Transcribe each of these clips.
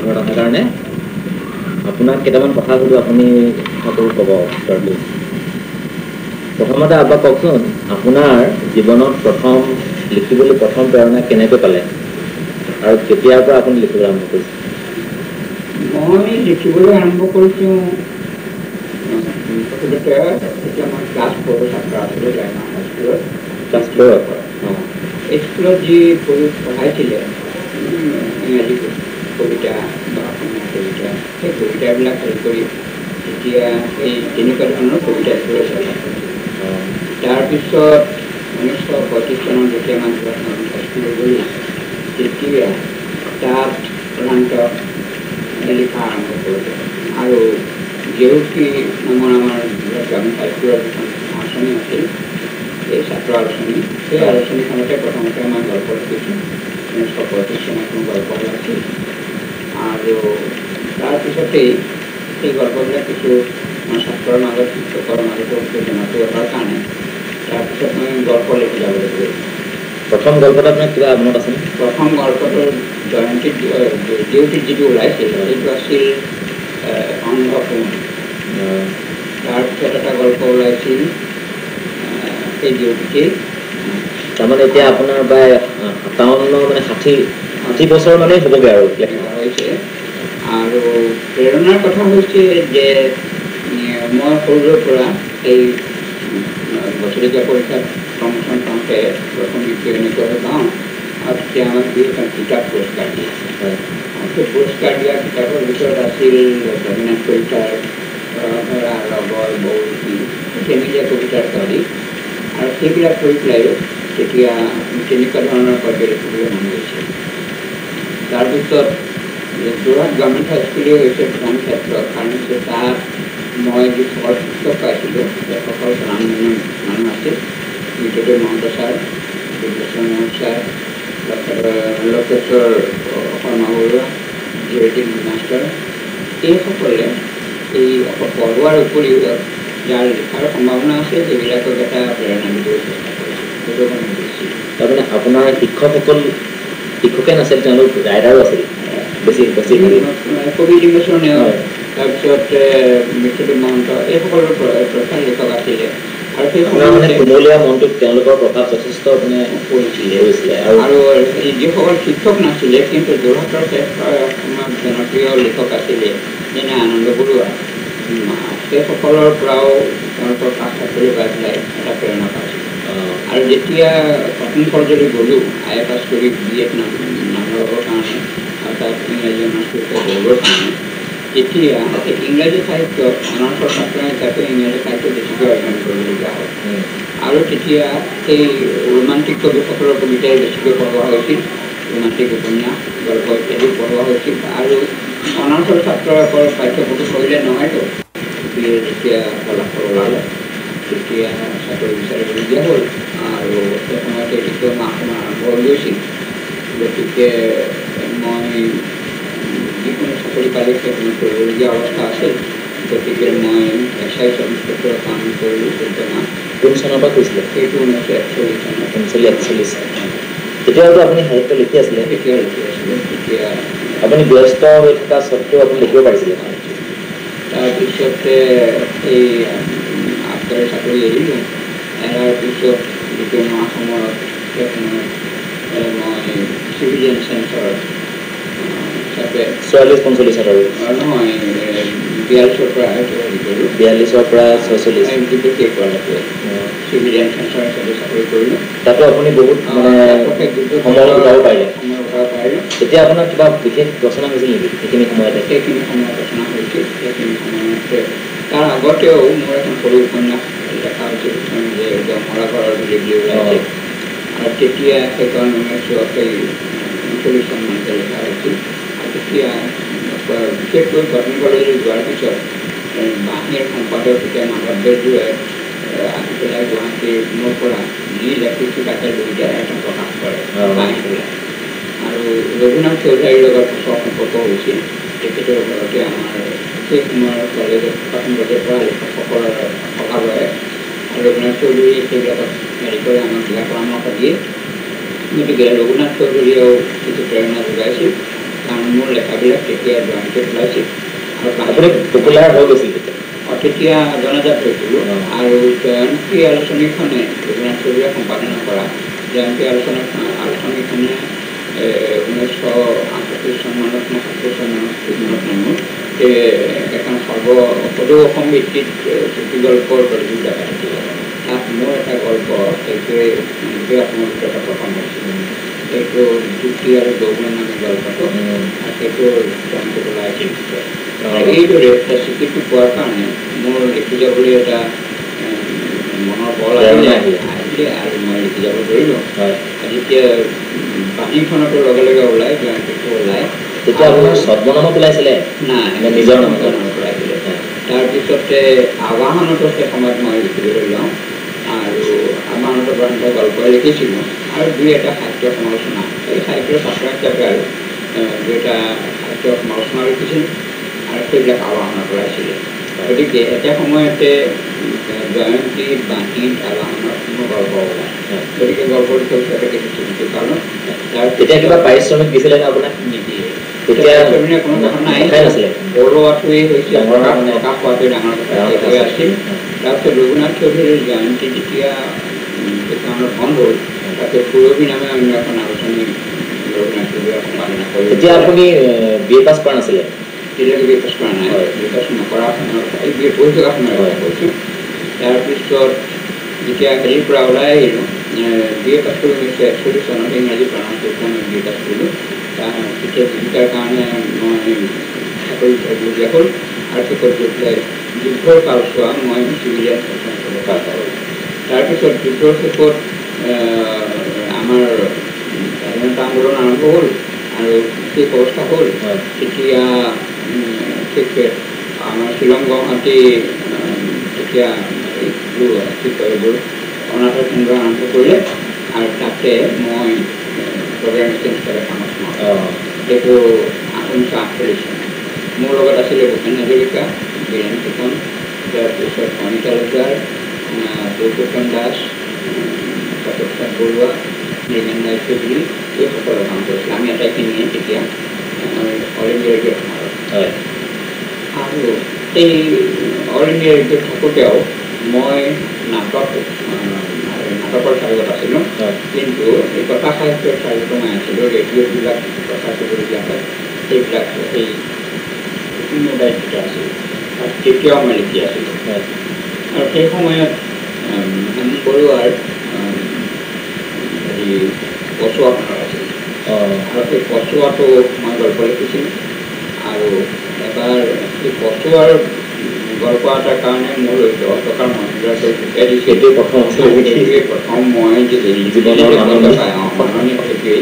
ঘৰত অহাৰ কাৰণে আপোনাক কেইটামান কথা সুধো, আপুনি কথাটো ক'ব উত্তৰটো। প্ৰথমতে আপোনাক কওকচোন, আপোনাৰ জীৱনত লিখিবলৈ প্ৰথম প্ৰেৰণা কেনেকৈ পালে আৰু কেতিয়াৰ পৰা আপুনি লিখিবলৈ আৰম্ভ কৰিছে? মই লিখিবলৈ আৰম্ভ কৰিছোঁ প্ৰকৃততে যেতিয়া মই ক্লাছ 4 ছাত্ৰ আছিলোঁ গ্ৰাম্য হাইস্কুলত। ক্লাছ 4? স্কুলত যি পঢ়াইছিলে ইংৰাজী কবিতা বা অসমীয়া কবিতা, সেই কবিতাবিলাক হেৰি কৰি তেতিয়া এই তেনেকুৱা ধৰণৰ কবিতা লিখিবলৈ চেষ্টা কৰিছিলোঁ। তাৰপিছত 1935 চনত যেতিয়া মই হাইস্কুললৈ গ'লোঁ, তেতিয়া তাত সাধাৰণতে লিখা আৰম্ভ কৰিলোঁ। আৰু জেউতি নামৰ আমাৰ গ্ৰামীণ হাইস্কুলৰ যিখন আলোচনী আছিল, এই ছাত্ৰ আলোচনী, সেই আলোচনীখনতে প্ৰথমতে মই গল্প লিখিছোঁ। 1935 চনত মোৰ গল্প ওলাইছিল। আৰু তাৰপিছতেই সেই গল্পবিলাক কিছু ছাত্ৰৰ মাজত, শিক্ষকৰ মাজতো জনপ্ৰিয়তাৰ কাৰণে তাৰপিছত মই গল্প লিখি যাবলৈ ধৰিলোঁ। প্ৰথম গল্পটো আপোনাৰ কিবা মনত আছে? প্ৰথম গল্পটোৰ জয়ন্তীত ডিউটিত যিটো ওলাইছিল সেইটো আছিল অন্ধকোণ। তাৰপিছত এটা গল্প ওলাইছিল সেই ডিউটিতেই। তাৰমানে এতিয়া আপোনাৰ প্ৰায় 57 মানে 60 বছৰ মানেই হ'বগৈ আৰু লেখা হৈছে। আৰু প্ৰেৰণাৰ কথা হৈছে যে মই সৰুৰে পৰা এই বছৰেকীয়া পৰীক্ষাত প্ৰমোচন পাওঁতে প্ৰথম দ্বিতীয় এনেকুৱাকৈ পাওঁ, আৰু তেতিয়া আমাক এখন কিতাপ পুৰস্কাৰ দিয়ে। সেই পুৰস্কাৰ দিয়া কিতাপৰ ভিতৰত আছিল ৰবীন্দ্ৰনাথ কবিতাৰ ৰবৰ বৌতি, তেনেকুৱা কবিতাৰ আদি। আৰু সেইবিলাক কৰি পেলাইও তেতিয়া তেনেকুৱা ধৰণৰ পদ্য লিখিবলৈ মন গৈছিল। তাৰপিছত যোৰহাট গ্ৰামীণ হাইস্কুলেই হৈছে প্ৰধান ক্ষেত্ৰ, কাৰণ তাত মই যিসকল শিক্ষক পাইছিলোঁ সেইসকল নামজনা মানুহ আছিল। বিদ্যুৎ মহন্ত ছাৰ, বিদ্যুৎ মহন্ত ছাৰ, লক্ষেশ্বৰ শৰ্মা বৰুৱা, জেৰেটিন মাষ্টাৰ, এইসকলে এই পঢ়োৱাৰ উপৰিও যাৰ লিখাৰ সম্ভাৱনা আছে সেইবিলাকক এটা প্ৰেৰণা দিবলৈ চেষ্টা কৰিছিল। সেইটো মানে বেছি। তাৰমানে আপোনাৰ শিক্ষকে নাছিল, তেওঁলোক ৰাইটাৰো আছিল বেছি কবি ডিম্বেশ্বৰ নেওগ, তাৰপিছত বিদ্যুৎ মহন্ত, এইসকলৰ প্ৰখ্যাত লিখক আছিলে। আৰু সেই মানে কুমলীয়া মনটোত তেওঁলোকৰ প্ৰভাৱ যথেষ্ট মানে পৰিছিলে। আৰু যিসকল শিক্ষক নাছিলে কিন্তু যোৰহাটৰ সময়ত জনপ্ৰিয় লিখক আছিলে, যেনে আনন্দ বৰুৱা, সেইসকলৰ পৰাও তেওঁলোকৰ কাষ চাকৰি পাই পেলাই এটা প্ৰেৰণা পাইছিল। আৰু যেতিয়া কটন কলেজলৈ গ'লোঁ IA পাছ কৰি BA নাম ল'বৰ কাৰণে, আৰু তাত ইংৰাজী অনাৰ্ছ পঢ়িবৰ কাৰণে, তেতিয়া ইংৰাজী সাহিত্য অনাৰ্ছৰ ছাত্ৰ হিচাপে ইংৰাজী সাহিত্য বেছিকৈ অধ্যয়ন কৰিবলগীয়া হয়। আৰু তেতিয়া সেই ৰোমান্টিক কবিসকলৰ কবিতাই বেছিকৈ পঢ়োৱা হৈছিল, ৰোমান্টিক উপন্যাস গল্প ইত্যাদি পঢ়োৱা হৈছিল। আৰু অনাৰ্ছৰ ছাত্ৰসকল পাঠ্যপুথি পঢ়িলে নহয়তো, যেতিয়া ফলাফল ওলালে তেতিয়া চাকৰি বিচাৰিবলগীয়া হ'ল। আৰু সেই সময়তে দ্বিতীয় মাহসমূহ আৰম্ভ হৈ গৈছিল। গতিকে মই যিকোনো চাকৰি পালে সেইসমূহ কৰিবলগীয়া অৱস্থা আছিল। গতিকে মই SI ইনস্পেক্টৰৰ কাম কৰিলোঁ 14 মাহ। কোন চনৰ পৰা কৰিছিলে? সেইটো 1941 চনত। 1941। তেতিয়াতো আপুনি সাহিত্য লিখি আছিলে? তেতিয়া লিখি আছিলোঁ। তেতিয়া আপুনি ব্যস্ত হৈ থকা স্বত্বেও আপুনি লিখিব পাৰিছিলে? তাৰপিছতে এই আফটাৰ চাকৰি এৰিলোঁ। এৰাৰ পিছত দ্বিতীয় মাহ সময়ত সেই সময়ত মই চিভিলিয়ান চেঞ্চৰ হিচাপে 44-45 আৰু নহয় 42-ৰ পৰা হেৰি কৰিলোঁ। 42-ৰ পৰা 46 কিন্তু শেষ হোৱালৈকে চিভিলিয়ান চেঞ্চৰ হিচাপে চাকৰি কৰিলোঁ। তাতো আপুনি বহুত মানে সময় উঠাব পাৰিলে। তেতিয়া আপোনাৰ কিবা বিশেষ ৰচনা হৈছিল নেকি সেইখিনি সময়তে? সেইখিনি সময়ত ৰচনা হৈছিল। সেইখিনি সময়তে তাৰ আগতেও মোৰ এখন সৰু উপন্যাস লেখা হৈছিল যে মৰা ঘৰৰ বুলি ওলাইছে। আৰু তেতিয়া সেইখন 1940 চনমানতে লেখা হৈছিল। আৰু তেতিয়া বিশেষকৈ কটন কলেজলৈ যোৱাৰ পিছত বাঁহীৰ সম্পাদক তেতিয়া মাধৱ বেজবৰুৱাই আহি পেলাই গুৱাহাটীৰ মোৰ পৰা যি লেখিছোঁ তাকে দুয়োটাই এখন প্ৰকাশ কৰে বাঁহী পেলাই। আৰু ৰঘুনাথ চৌধুৰীৰ লগত সম্পৰ্ক হৈছিল। তেখেতৰ ঘৰতে আমাৰ সেই সময়ৰ কলেজত কটন কলেজৰ পৰা লিখকসকলৰ সভা লয়। আৰু ৰঘুনাথ চৌধুৰীয়ে সেইবিলাকত হেৰি কৰি আমাক দিহা পৰামৰ্শ দিয়ে। গতিকে ৰঘুনাথ চৌধুৰীয়েও কিছু প্ৰেৰণা যোগাইছিল, কাৰণ মোৰ লেখাবিলাক তেতিয়া জয়ন্তীত ওলাইছিল আপুনি পপুলাৰ হৈ গৈছিল তেতিয়া জনাজাত হৈছিলোঁ আৰু জয়ন্তী আলোচনীখনে ৰঘুনাথ চৌধুৰীয়ে সম্পাদনা কৰা জয়ন্তী আলোচনীখনে 1968 চনমানত মই 70 চনমানত মনত নাই মোৰ এখন সদৌ অসম ভিত্তিক চুটিগল্পৰ প্ৰতিযোগিতা পাতিছিল তাত মোৰ এটা গল্প সেইটোৱে অসমৰ ভিতৰত এটা প্ৰথম হৈছিল সেইটো যুক্তি আৰু যৌৱন নামে গল্পটো আৰু সেইটো জয়ন্তীত ওলাইছিল এইদৰে এটা স্বীকৃতি পোৱাৰ কাৰণে মোৰ লিখি যাবলৈ এটা মনৰ বল আহিলে আৰু মই লিখি যাব ধৰিলোঁ যেতিয়া বাণীখনতো লগে লগে ওলাই জয়ন্তীটো ওলাই তেতিয়া আপোনাৰ ছদ্মনামত ওলাইছিলে নাই নিজৰ নামত ওলাইছিলে তাৰপিছতে আৱাহনতো সেই সময়ত মই লিখিবলৈ লওঁ আৰু আৱাহনতো গল্পই লিখিছিলোঁ আৰু দুই এটা সাহিত্য সমালোচনা এই সাহিত্যৰ ছাত্ৰ হিচাপে আৰু দুই এটা সাহিত্য সমালোচনা লিখিছিলোঁ আৰু সেইবিলাক আৱাহনত ওলাইছিলে গতিকে এটা সময়তে জয়ন্তী বাণীত আৱাহনত কোনো গল্প ওলায় গতিকে গল্পৰ বিষয়ে কিছু চিন্তি পালোঁ তেতিয়া কিবা পাৰিশ্ৰমিক দিছিলে নে আপোনাক নিদিয়ে তেতিয়া কোনো কথা নাই নাছিলে বড়োৱাটোৱেই হৈছে প্ৰকাশ পোৱাটোৱে ডাঙৰ কথা সেইটোৱে আছিল তাৰপিছত ৰঘুনাথ চৌধুৰীৰ জয়ন্তী যেতিয়া সেইখনত বন্ধ হ'ল তাতে সুৰভি নামে অন্য এখন আলোচনী ৰঘুনাথ চৌধুৰীয়ে সম্পাদনা কৰি তেতিয়া আপুনি BA পাছ কৰা নাছিলে তেতিয়ালৈকে BA পাছ কৰা নাই BA পাছ নকৰা সময়ৰ কথা এই BA পঢ়ি থকা সময়ৰ কথা কৈছোঁ তাৰপিছত যেতিয়া হেৰিৰ পৰা ওলাই আহিলোঁ BA পাছ কৰি 1941 চনত ইংৰাজী প্ৰনাউন্সিয়েশ্যনত মই BA পাছ কৰিলোঁ তেতিয়া জীৱিকাৰ কাৰণে মই চাকৰি কৰিবলগীয়া হ'ল আৰু শেষত গৈ পেলাই যুদ্ধৰ কালছোৱা মই চিভিলিয়ান চাৰ্ভিচত পাছ কৰোঁ তাৰপিছত যুদ্ধৰ শেষত আমাৰ স্বাধীনতা আন্দোলন আৰম্ভ হ'ল আৰু শেষ অৱস্থা হ'ল তেতিয়া আমাৰ শ্বিলং গুৱাহাটী তেতিয়া কি কয় এইবোৰ অনাথ কেন্দ্ৰ আৰম্ভ কৰিলে আৰু তাতে মই প্ৰগ্ৰাম এচিষ্টেণ্ট হিচাপে কামত সোমাওঁ সেইটো 1948 চন মোৰ লগত আছিলে ভূপেন হাজৰিকা বীৰেণ ফুকন তাৰপিছত অনিতা লজাৰ দেৱভূষণ দাস প্ৰতাপ বৰুৱা মৃগেন ৰায় চৌধুৰী এইসকলে কাম কৰিছিল আমি আটাইখিনিয়ে তেতিয়া অল ইণ্ডিয়া ৰেডিঅ'ত সোমালোঁ আৰু এই অল ইণ্ডিয়া ৰেডিঅ'ত থাকোঁতেও মই নাটকৰ চাৰ্জত আছিলোঁ কিন্তু এই কথা সাহিত্যৰ চাৰ্জতো মই আছিলোঁ ৰেডিঅ'বিলাক প্ৰচাৰ কৰিবলগীয়া হয় সেইবিলাক সেই মোৰ দায়িত্বতে আছিল আৰু তেতিয়াও মই লিখি আছিলোঁ আৰু সেই সময়ত হেম বৰুৱাৰ হেৰি কচুৱাখনৰ আছিল আৰু সেই কচুৱাটো মই গল্প লিখিছিলোঁ আৰু এবাৰ এই কচুৱাৰ গল্প এটাৰ কাৰণে মোৰ 10 টকাৰ মহিলাটো শিকাই দিছে সেইটোৱে প্ৰথম সেইটোৱে প্ৰথম মই যে জীৱনৰ মাননি সেইটোৱেই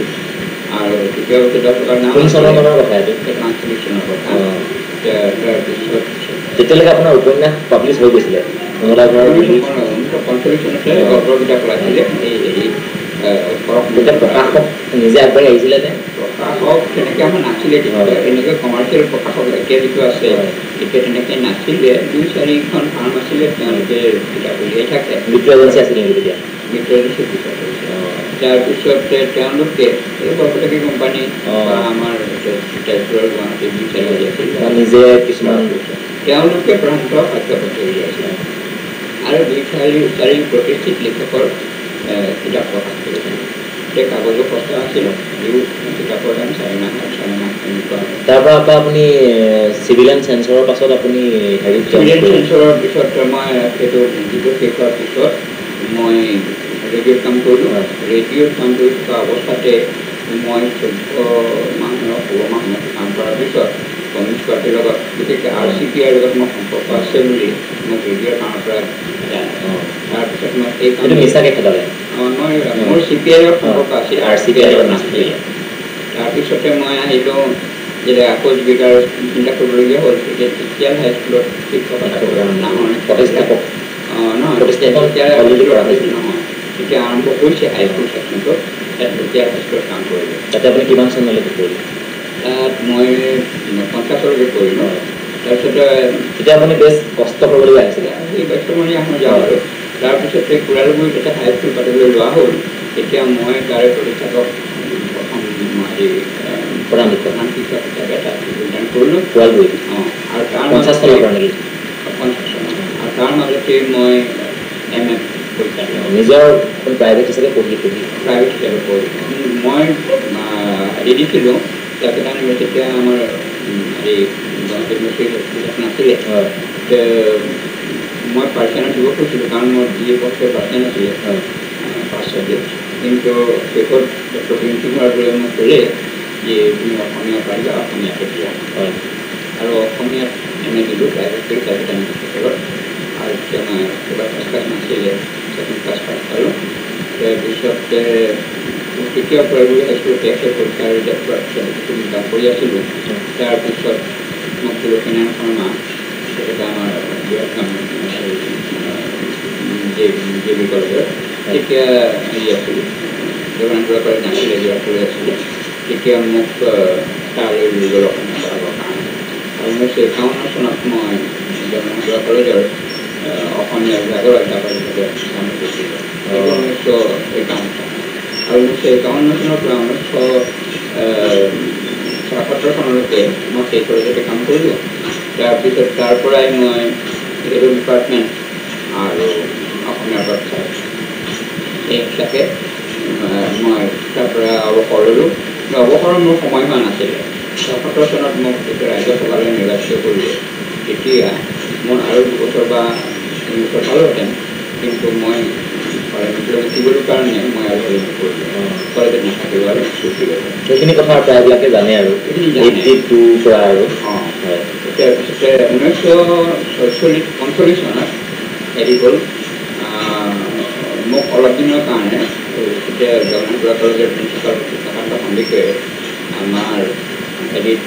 আৰু তেতিয়া 10 টকাৰ নাম 19 চনৰ কথা এইটো 19 চনৰ কথা তাৰপিছত তেতিয়ালৈকে আপোনাৰ উপন্যাস পাব্লিছ হৈ গৈছিলে 1945 চনতে গল্পৰ কিতাপ ওলাইছিলে এই হেৰি প্ৰকাশক নিজে আগবাঢ়ি আহিছিলে নে প্ৰকাশক তেনেকৈ আমাৰ নাছিলে তেনেকৈ কমাৰ্চিয়েল প্ৰকাশক এতিয়া যিটো আছে এতিয়া তেনেকৈ নাছিলে 2-4খন ফাৰ্ম আছিলে তেওঁলোকে কিতাপ উলিয়াই থাকে মিত্ৰ এজেঞ্চি আছিলে তেতিয়া মিত্ৰ এজেঞ্চি পিছত তাৰপিছত তেওঁলোকে এই বৰপেটাকী কোম্পানী আমাৰ তেজপুৰৰ গুৱাহাটী 2-4 আছিল নিজে কিছুমান তেওঁলোকে প্ৰান্ত পাঠ্যপুথি উলিয়াইছিলে আৰু 2-4 প্ৰতিষ্ঠিত লিখকৰ কিতাপ প্ৰকাশ কৰিছিল এতিয়া কাগজো সস্তা আছিল যদিও কিতাপৰ দাম 4 লাখ তেনেকুৱা তাৰ পৰা আপুনি চিভিলিয়ান চেঞ্চৰৰ পাছত আপুনি হেৰি চিভিলিয়ান চেঞ্চৰৰ পিছত মই সেইটো যিটো শেষ হোৱাৰ পিছত মই ৰেডিঅ'ত কাম কৰিলোঁ ৰেডিঅ'ত কাম কৰি থকা অৱস্থাতে মই 14 মাহ 16 মাহ কাম কৰাৰ পিছত কমিউনিষ্ট পাৰ্টিৰ লগত বিশেষকৈ RCPৰ লগত মোৰ সম্পৰ্ক আছে বুলি মোক ৰেডিঅ'ৰ কামৰ পৰা জানে তাৰপিছত মই এই কাম মিছাকৈ খেদালে মই মোৰ CPIৰ লগত সম্পৰ্ক আছিল RCPৰ লগত নাছিলে তাৰপিছতে মই আহিলোঁ যে আকৌ জীৱিকাৰ চিন্তা কৰিবলগীয়া হ'ল তেতিয়া টিকিয়াল হাইস্কুলত শিক্ষক ডাঙৰ প্ৰতিষ্ঠাপক নহয় তেতিয়া আৰম্ভ কৰিছে হাইস্কুল ছেকশ্যনটো তাত টিকিয়াল হাইস্কুলত কাম কৰিলোঁ তাতে আপুনি কিমান চনলৈকে কৰিলে তাত মই 50লৈকে কৰিলোঁ তাৰপিছতে তেতিয়া আপুনি বেছ কষ্ট কৰিবলগীয়া হৈছিলে এই ব্যস্তমণি আহোঁ যাওঁ আৰু তাৰপিছতে কুৰালগুৰিত এটা হাইস্কুল পাতিবলৈ লোৱা হ'ল তেতিয়া মই তাৰে প্ৰতিষ্ঠাপক প্ৰথম হেৰি প্ৰধান শিক্ষক হিচাপে তাত যোগদান কৰিলোঁ শুৱালগুৰি আৰু তাৰ 50 চনৰ পৰা নেকি 50 চনৰ আৰু তাৰ মাজতে মই MA পৰীক্ষা দিলোঁ নিজৰ প্ৰাইভেট হিচাপে পঢ়ি প্ৰাইভেট হিচাপে পঢ়ি মই হেৰি দিছিলোঁ কলকাতা ইউনিভাৰ্চিটিতে আমাৰ হেৰি গুৱাহাটী ইউনিভাৰ্চিটি নাছিলে মই পাৰ্চেণ্ট দিব খুজিছিলোঁ কাৰণ মোৰ BA পক্ষে পাৰ্চেণ্ট আছিলে ফাৰ্ষ্ট ছাবজেক্ট কিন্তু শেষত ডক্টৰ প্ৰিন্সিং হোৱাৰ মোক ক'লে যে তুমি অসমীয়া পাৰিবা অসমীয়াতে দিয়া আৰু অসমীয়াত MA দিলোঁ প্ৰাইভেট কৰি কলকাতা ইউনিভাৰ্চিটিত আৰু তেতিয়া মই এবাৰ ফাৰ্ষ্ট ক্লাছ নাছিলে ছেকেণ্ড ক্লাছ পাছ পালোঁ তাৰপিছত তৃতীয় প্ৰাইভেট হাইস্কুলত টেক্সৰ পৰীক্ষাৰ ৰিজাল্ট পোৱাৰ পিছত কাম কৰি আছিলোঁ তাৰপিছত মোক লক্ষ্মীনাৰায়ণ শৰ্মা তেখেতে আমাৰ JB কলেজৰ তেতিয়া হেৰি আছিল জগন্নাথ কলেজ নাছিলে যোৱা কলেজ আছিলে তেতিয়া মোক তালৈ লৈ গ'ল অসমীয়া পঢ়াবৰ কাৰণে আৰু 1951 চনত মই জগন্নাথ কলেজৰ অসমীয়া বিভাগৰ অধ্যাপক হিচাপে কাম কৰিছিলোঁ 1951 আৰু 1951 চনৰ পৰা 1977 চনলৈকে মই সেই কলেজতে কাম কৰিলোঁ তাৰপিছত তাৰ পৰাই মই এইটো ডিপাৰ্টমেণ্ট আৰু অসমীয়া প্ৰচাৰ এই হিচাপে মই তাৰ পৰা অৱসৰ ল'লোঁ অৱসৰৰ মোৰ সময় হোৱা নাছিলে 77 চনত মোক যেতিয়া ৰাজ্যসভালৈ নিৰ্বাচিত কৰিলে তেতিয়া মোৰ আৰু 2 বছৰ বা 3 বছৰ পালোহেঁতেন কিন্তু মই উঠিবলৈ কাৰণে মই আৰু হেৰি নকৰিলোঁ কলেজত নাথাকিলোঁ আৰু ছুটি ল'লোঁ সেইখিনি কথা প্ৰায়বিলাকে জানে আৰু 82 পৰা আৰু তাৰপিছতে 1945 চনত হেৰি হ'ল মোক অলপ দিনৰ কাৰণে তেতিয়া জগন্নাথ কলেজৰ প্ৰিন্সিপাল প্ৰশান্ত সন্দিকৈয়ে আমাৰ হেৰিত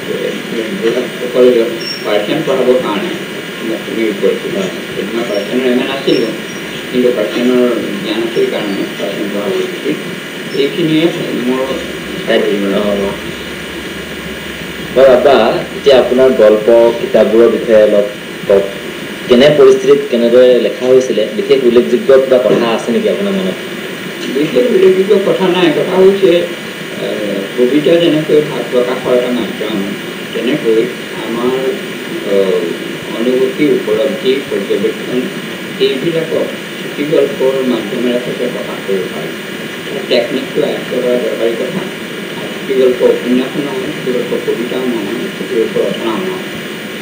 কলেজত পাৰ্চেণ্ট পঢ়াবৰ কাৰণে মোক নিয়োগ কৰিছিল মই পাৰ্চেণ্টৰ MA নাছিলোঁ কিন্তু পাৰ্চেণ্টৰ জ্ঞান আছিল কাৰণে পাৰ্চেণ্ট পঢ়াব দিছিল এইখিনিয়ে মোৰ বাবা এতিয়া আপোনাৰ গল্প কিতাপবোৰৰ বিষয়ে অলপ কওক কেনে পৰিস্থিতিত কেনেদৰে লেখা হৈছিলে বিশেষ উল্লেখযোগ্য কিবা কথা আছে নেকি আপোনাৰ মনত বিশেষ উল্লেখযোগ্য কথা নাই কথা হৈছে কবিতা যেনেকৈ ভাৱ প্ৰকাশৰ এটা মাধ্যম তেনেকৈ আমাৰ অনুভূতি উপলব্ধি পৰ্যবেক্ষণ এইবিলাকক চুটিগল্পৰ মাধ্যমেৰে সৈতে প্ৰকাশ কৰিব পাৰি টেকনিকটো আয়ত্ব কৰা দৰকাৰী কথা চুটিগল্প উপন্যাসো নহয় চুটিগল্প কবিতাও নহয় চুটিগল্প ৰচনাও নহয়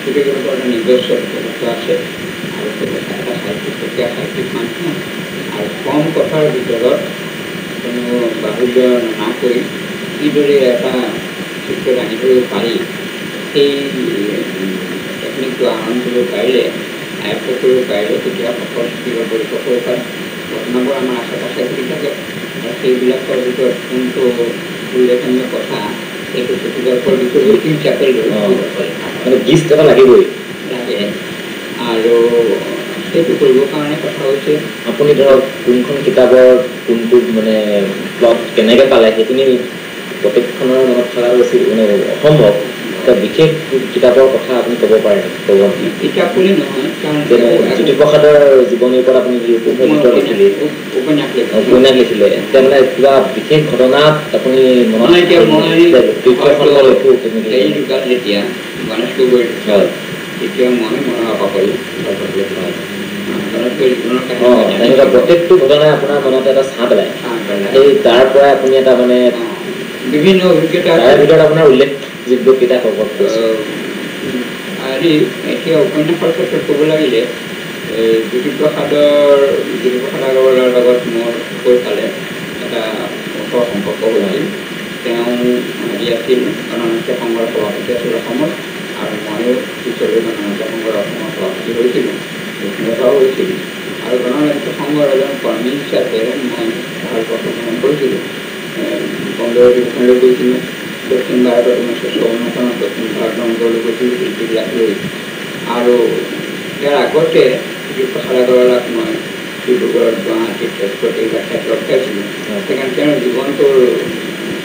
চুটিগল্পৰ এটা নিজস্ব বিশেষত্ব আছে আৰু এটা সাহিত্যিক প্ৰক্ৰিয়া সাহিত্যিক মাধ্যম আৰু কম কথাৰ ভিতৰত কোনো বাহুল্য নকৈ কিদৰে এটা চিত্ৰ দাঙিবলৈ পাৰি সেই টেকনিকটো আহৰণ কৰিব পাৰিলে আয়ত্ব কৰিব পাৰিলে তেতিয়া সফল চুটিগল্পৰ সফল হয় ঘটনাবোৰ আমাৰ আশে পাশে ঘটি থাকে আৰু সেইবিলাকৰ ভিতৰত কোনটো উল্লেখনীয় কথা এইটো চুটিগল্পৰ বিষয়বস্তু হিচাপে লৈ মানে গীত এটা লাগিবই লাগে আৰু সেইটো কৰিবৰ কাৰণে কথা হৈছে আপুনি ধৰক কোনখন কিতাপৰ কোনটো মানে প্লট কেনেকৈ পালে সেইখিনি প্ৰত্যেকখনৰ মনত থকাটো আছিল মানে অসম্ভৱ এটা বিশেষ কিতাপৰ কথা আপুনি ক'ব পাৰে ক'ব কিতাপ বুলি নহয় কাৰণ জ্যোতিপ্ৰসাদৰ জীৱনীৰ ওপৰত আপুনি উপন্যাস লিখিলে এতিয়া মানে কিবা বিশেষ ঘটনাত আপুনি মনত যেতিয়া গণেশ গগৈ তেতিয়া মই মনত পালোঁ প্ৰত্যেকটো ঘটনাই আপোনাৰ মনত এটা ছাঁ পেলায় সেই তাৰ পৰাই আপুনি এটা মানে বিভিন্ন অভিজ্ঞতা তাৰ ভিতৰত আপোনাৰ উল্লেখযোগ্য কিতাপ ক'ব হেৰি এতিয়া উপন্যাসৰ ক্ষেত্ৰত ক'ব লাগিলে জ্যোতিপ্ৰসাদ আগৰৱালাৰ লগত মোৰ কৈফালে এটা ওচৰ সম্পৰ্ক হৈছিল তেওঁ হেৰি আছিল গণনাট্য সংঘৰ সভাপতি আছিল অসমত আৰু ময়ো পিছলৈ গণনাট্য সংঘৰ অসমৰ সভাপতি হৈছিলোঁ লক্ষ্মীনাথ হৈছিল আৰু গণনাট্য সংঘৰ এজন কৰ্মী হিচাপে মই ভাৰতবৰ্ষ ভ্ৰমণ কৰিছিলোঁ বম্বে অধিৱেশনলৈ গৈছিলোঁ দক্ষিণ ভাৰতত 1954 চনত দক্ষিণ ভাৰত ভ্ৰমণলৈ গৈছিলোঁ শিল্পীবিলাক লৈ আৰু ইয়াৰ আগতে জ্যোতিপ্ৰসাদ আগৰৱালাক মই ডিব্ৰুগড়ত গুৱাহাটীত তেজপুৰত এইবিলাক ঠাইত লগ পাইছিলোঁ সেইকাৰণে তেওঁৰ জীৱনটোৰ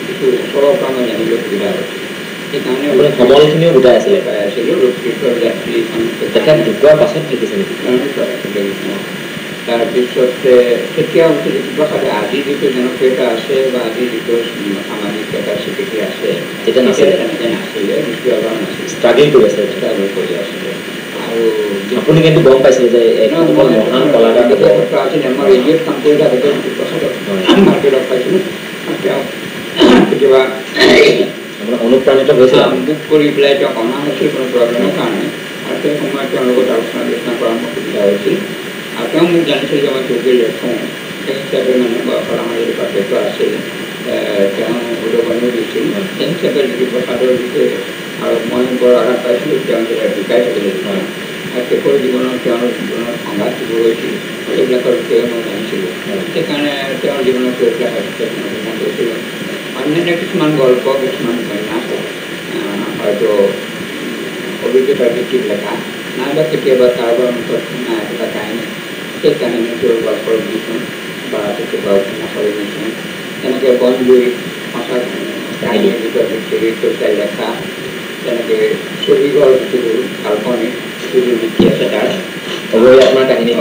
কিছু ওচৰৰ পৰা মই জানিবলৈ সুবিধা হৈছিল সেইকাৰণে সমলখিনিও গোটাই আছিলে পাই আছিলোঁ তীৰ্থৰ যাত্ৰী তেখেত ঢুকোৱাৰ পাছত লিখিছে নেকি তাৰপিছতে তেতিয়া জ্যোতিপ্ৰসাদে আজি যিটো জনপ্ৰিয়তা আছে বা আজি যিটো সামাজিক কেপাচিটি আছে তেতিয়া নাছিলে তেনেকৈ নাছিলে যিটো এবাৰ নাছিলে ষ্ট্ৰাগল কৰি আছে ষ্ট্ৰাগল কৰি আছিলে আৰু আপুনি কিন্তু গম পাইছিলে যে মহান কলাকাৰ হ'ব আছিলে মই ৰেডিঅ'ত কাম কৰি থাকোঁতে জ্যোতিপ্ৰসাদক মাৰ্কেটত পাইছিলোঁ তেওঁ কেতিয়াবা অনুপ্ৰাণিত হৈছিল বুক কৰি পেলাই তেওঁক অনা হৈছিল কোনো প্ৰব্লেমৰ কাৰণে আৰু সেই সময়ত তেওঁৰ লগত আলোচনা বিলোচনা কৰাৰ মোৰ সুবিধা হৈছিল আৰু তেওঁ মোক জানিছিল যে মই চকী লেখোঁ সেই হিচাপে মানে বয়সৰ আমাৰ যদি পাৰ্থক্য আছিল তেওঁ উদগনিও দিছিল সেই হিচাপে জ্যোতিপ্ৰসাদৰ বিষয়ে আৰু মই বৰ আঘাত পাইছিলোঁ তেওঁ যেতিয়া ঢুকাই থাকিলে আৰু শেষৰ জীৱনত তেওঁৰ জীৱনত সংঘাত দিব হৈছিল সেইবিলাকৰ বিষয়ে মই জানিছিলোঁ সেইকাৰণে তেওঁৰ জীৱনত এইবিলাক অধ্যয়ন কৰিছিলোঁ অন্যান্য কিছুমান গল্প কিছুমান উপন্যাস হয়তো অভিজ্ঞতাৰ ভিত্তিত লেখা নাইবা কেতিয়াবা কাৰোবাৰ মুখত শুনা এটা কাহিনী সেই কাহিনীটোৰ গল্পৰ লিখন বা কেতিয়াবা উপন্যাসৰ লিখন তেনেকৈ বনজুই সঁচা কাহিনীৰ ভিতৰত ভিত্তি লেখা তেনেকৈ ছবিঘৰ যিটো কাল্পনিক যিটো ভিত্তি আছে তাৰ অঘৰী আত্মাৰ কাহিনী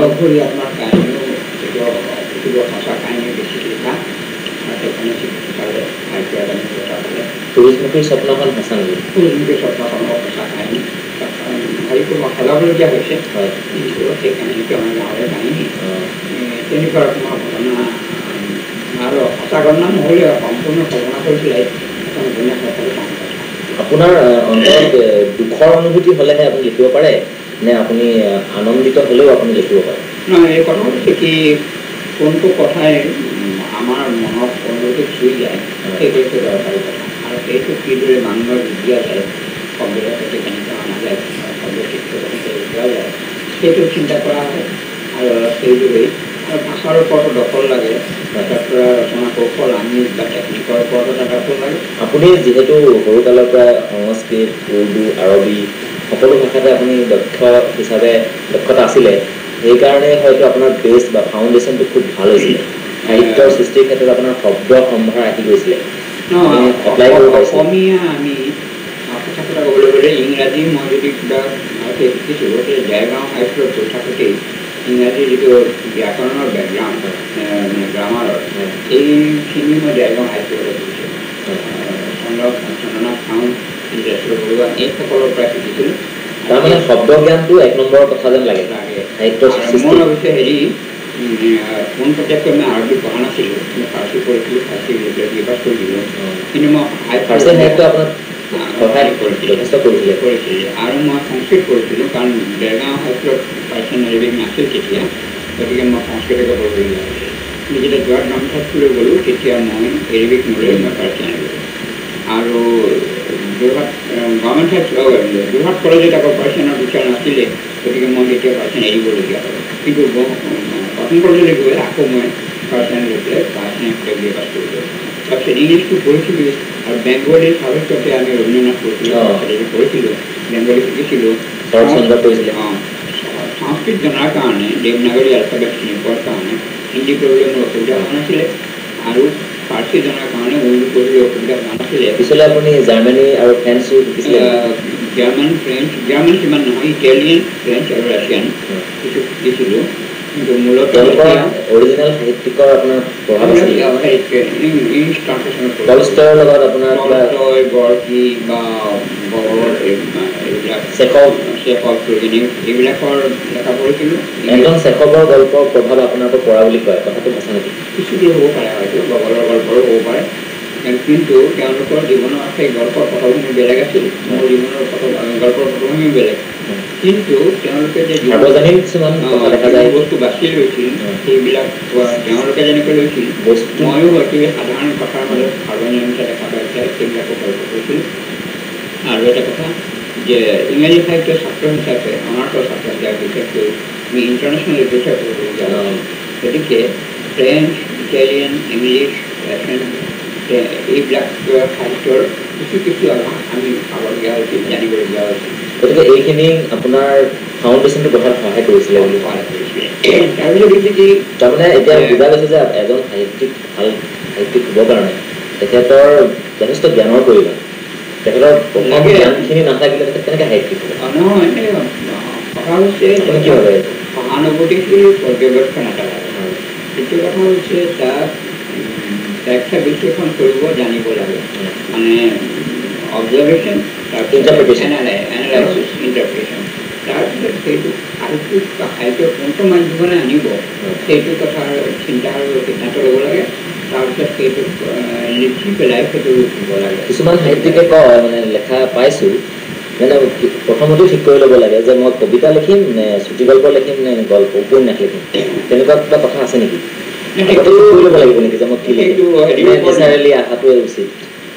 কাহিনীও কেতিয়াবা সঁচা কাহিনীৰ ভিত্তিত লিখা সেইখনে পালে সাহিত্য একাডেমী বঁটা পালে সূৰুযমুখীৰ স্বপ্নখন সঁচা নেকি সূৰুযমুখীৰ স্বপ্নখনৰ সঁচা কাহিনী হেৰিটো সজাবলগীয়া হৈছে কিন্তু সেই কাহিনীটো আমাৰ গাঁৱৰে কাহিনী তেনেকুৱা ৰকমৰ ঘটনা আৰু সঁচা ঘটনা নহ'লে সম্পূৰ্ণ কল্পনা কৰি পেলাই এখন উপন্যাস লেখাটো টান কথা আপোনাৰ অন্তৰত দুখৰ অনুভূতি হ'লেহে আপুনি লিখিব পাৰে নে আপুনি আনন্দিত হ'লেও আপুনি লিখিব পাৰে নহয় এই কথা হৈছে কি কোনটো কথাই আমাৰ মনত অনুভূতি চুই যায় সেইটো হৈছে দৰকাৰী কথা আৰু সেইটো কিদৰে মানুহৰ দিয়া যায় শব্দৰ প্ৰতি কেনেকৈ অনা যায় শব্দ শিক্ষক লোৱা যায় সেইটো চিন্তা কৰা হয় আৰু সেইদৰেই আৰু ভাষাৰ ওপৰতো দখল লাগে তাৰ পৰা ৰচনা কৌশল আমিষ বা টেকনিকৰ ওপৰতো এটা দখল লাগে আপুনি যিহেতু সৰুকালৰ পৰা সংস্কৃত উৰ্দু আৰবী সকলো ভাষাতে আপুনি দক্ষতা আছিলে সেইকাৰণে হয়তো আপোনাৰ বেছ বা ফাউণ্ডেশ্যনটো খুব ভাল হৈছিলে সাহিত্যৰ সৃষ্টিৰ ক্ষেত্ৰত আপোনাৰ শব্দ সম্ভাৰ আহি গৈছিলে অসমীয়া আমি সঁচা কথা ক'বলৈ গ'লে ইংৰাজী মই যদি কিবা ভালকৈ শিকিছিলোঁ সেই দেৰগাঁও হাইস্কুলত পঢ়ি থাকোঁতেই ইংৰাজীৰ যিটো ব্যাকৰণৰ বেকগ্ৰাউণ্ড মানে গ্ৰামাৰৰ এইখিনি মই দেৰগাঁও হাইস্কুলতে পঢ়িছিলোঁ চন্দ্ৰনাথ খাউণ্ড ইন্দ্ৰেশ্বৰ বৰুৱা এইসকলৰ পৰাই শিকিছিলোঁ তাৰমানে শব্দ জ্ঞানটো এক নম্বৰৰ কথা যেন লাগে সাহিত্য মোৰ অৱশ্যে হেৰি পোনপটীয়াকৈ মই আৰবী পঢ়া নাছিলোঁ মই ফাৰ্চী পঢ়িছিলোঁ ফাৰ্চী বিভাগ কৰিছিলোঁ কিন্তু মই ফাৰ্চী সাহিত্য আপোনাক যথেষ্ট কৰিছিলে আৰু মই সংস্কৃত পঢ়িছিলোঁ কাৰণ দেৰগাঁও হাইস্কুলত পাৰ্চিয়ান এৰেবিক নাছিল তেতিয়া গতিকে মই সংস্কৃতকে পঢ়িবলগীয়া হৈছিল কিন্তু যেতিয়া যোৰহাট গাৰ্লছ হাইস্কুললৈ গ'লোঁ তেতিয়া মই এৰেবিক নলৈ মই পাৰ্চিয়ান গ'লোঁ আৰু যোৰহাট গভৰ্ণমেণ্ট যোৰহাট কলেজত আকৌ পাৰ্চিয়ানৰ টিচাৰ নাছিলে গতিকে মই তেতিয়া পাৰ্চিয়ান এৰিবলগীয়া হ'ল কিন্তু কটন কলেজলৈ গৈ আকৌ মই পাৰ্চিয়ান লৈ পেলাই পাৰ্চিয়ান বি এ পাছ কৰিলোঁ তাৰপিছত ইংলিছটো পঢ়িছিলোঁ আৰু বেংগলী সাহিত্যতে আমি ৰবীন্দ্ৰনাথ পঢ়িছিলোঁ বেংগলী শিকিছিলোঁ সংস্কৃত জনাৰ কাৰণে দেৱনাগৰী এলফাবেট চিনি পোৱাৰ কাৰণে হিন্দী পঢ়িবলৈ মোৰ অসুবিধা হোৱা নাছিলে আৰু ফাৰ্চী জনাৰ কাৰণে উৰ্দু পঢ়িবলৈ অসুবিধা হোৱা নাছিলে পিছলৈ আপুনি জাৰ্মানী আৰু ফ্ৰেন্সো শিকিছিলে জাৰ্মান সিমান নহয় ইটালিয়ান ফ্ৰেঞ্চ আৰু ৰাছিয়ান কিছু শিকিছিলোঁ কিন্তু মূলত অৰিজিনেল সাহিত্যিকৰ আপোনাৰ প্ৰভাৱ আছিলে লগত আপোনাৰ গৰ্কি বা এইবিলাক এইবিলাকৰ লেখা পঢ়িছিলোঁ একদম চেখবৰ গল্পৰ প্ৰভাৱ আপোনাৰ ওপৰত পৰা বুলি কয় কথাটো সঁচা নেকি কিছুদি হ'ব পাৰে হয়তো বগলৰ গল্পৰো হ'ব পাৰে কিন্তু তেওঁলোকৰ জীৱনৰ সেই গল্পৰ পটভূমি বেলেগ আছিল মোৰ জীৱনৰ গল্পৰ পটভূমি বেলেগ কিন্তু তেওঁলোকে যে কিছুমান বস্তু বাছি লৈছিল সেইবিলাক তেওঁলোকে যেনেকৈ লৈছিল ময়ো হয়তো সাধাৰণ কথাৰ মাজত সাৰ্বজনীনতা দেখা পাই যায় সেইবিলাকো গল্প কৰিছিলোঁ আৰু এটা কথা যে ইংৰাজী সাহিত্যৰ ছাত্ৰ হিচাপে অনাৰ্থৰ ছাত্ৰ হিচাপে বিশেষকৈ আমি ইণ্টাৰনেশ্যনেল লিটাৰেচাৰ পঢ়িবলগীয়া হৈছিল গতিকে ফ্ৰেঞ্চ ইটালিয়ান ইংলিছ ৰাছিয়ান এইবিলাক সাহিত্যৰ কিছু আমি পাবলগীয়া হৈছিল জানিবলগীয়া হৈছিল গতিকে এইখিনি আপোনাৰ ফাউণ্ডেশ্যনটো গঢ়াত সহায় কৰিছিলে বুলি তাৰমানে এতিয়া বুজা গৈছে যে এজন সাহিত্যিক ভাল সাহিত্যিক হ'বৰ কাৰণে তেখেতৰ যথেষ্ট জ্ঞানৰ প্ৰয়োজন তেখেতৰ জ্ঞানখিনি নাথাকিলে তেখেত কেনেকৈ সাহিত্যিক হ'ব নহয় কথা হৈছে আপুনি কি ভাবে সহানুভূতিশীল পৰ্যবেক্ষণ এটা লাগে দ্বিতীয় কথা হৈছে তাক ব্যাখ্যা বিশ্লেষণ কৰিব জানিব লাগে মানে অবজাৰভেশ্যন তাৰপিছত এনালাইচিছ ইণ্টাৰপ্ৰিটেশ্যন তাৰপিছত সেইটো সাহিত্য কোনটো মাধ্যমেৰে আনিব সেইটো কথাৰ চিন্তা আৰু সিদ্ধান্ত ল'ব লাগে তাৰপিছত সেইটো লিখি পেলাই সেইটো লিখিব লাগে কিছুমান সাহিত্যিকে কয় মানে লেখা পাইছোঁ মানে প্ৰথমতে ঠিক কৰি ল'ব লাগে যে মই কবিতা লিখিম নে চুটিগল্প লিখিম নে গল্প উপন্যাস লিখিম তেনেকুৱা কিবা কথা আছে নেকি কৰি ল'ব লাগিব নেকি যে মই কি লিখিম নেচাৰেলি অহাটোৱে উচিত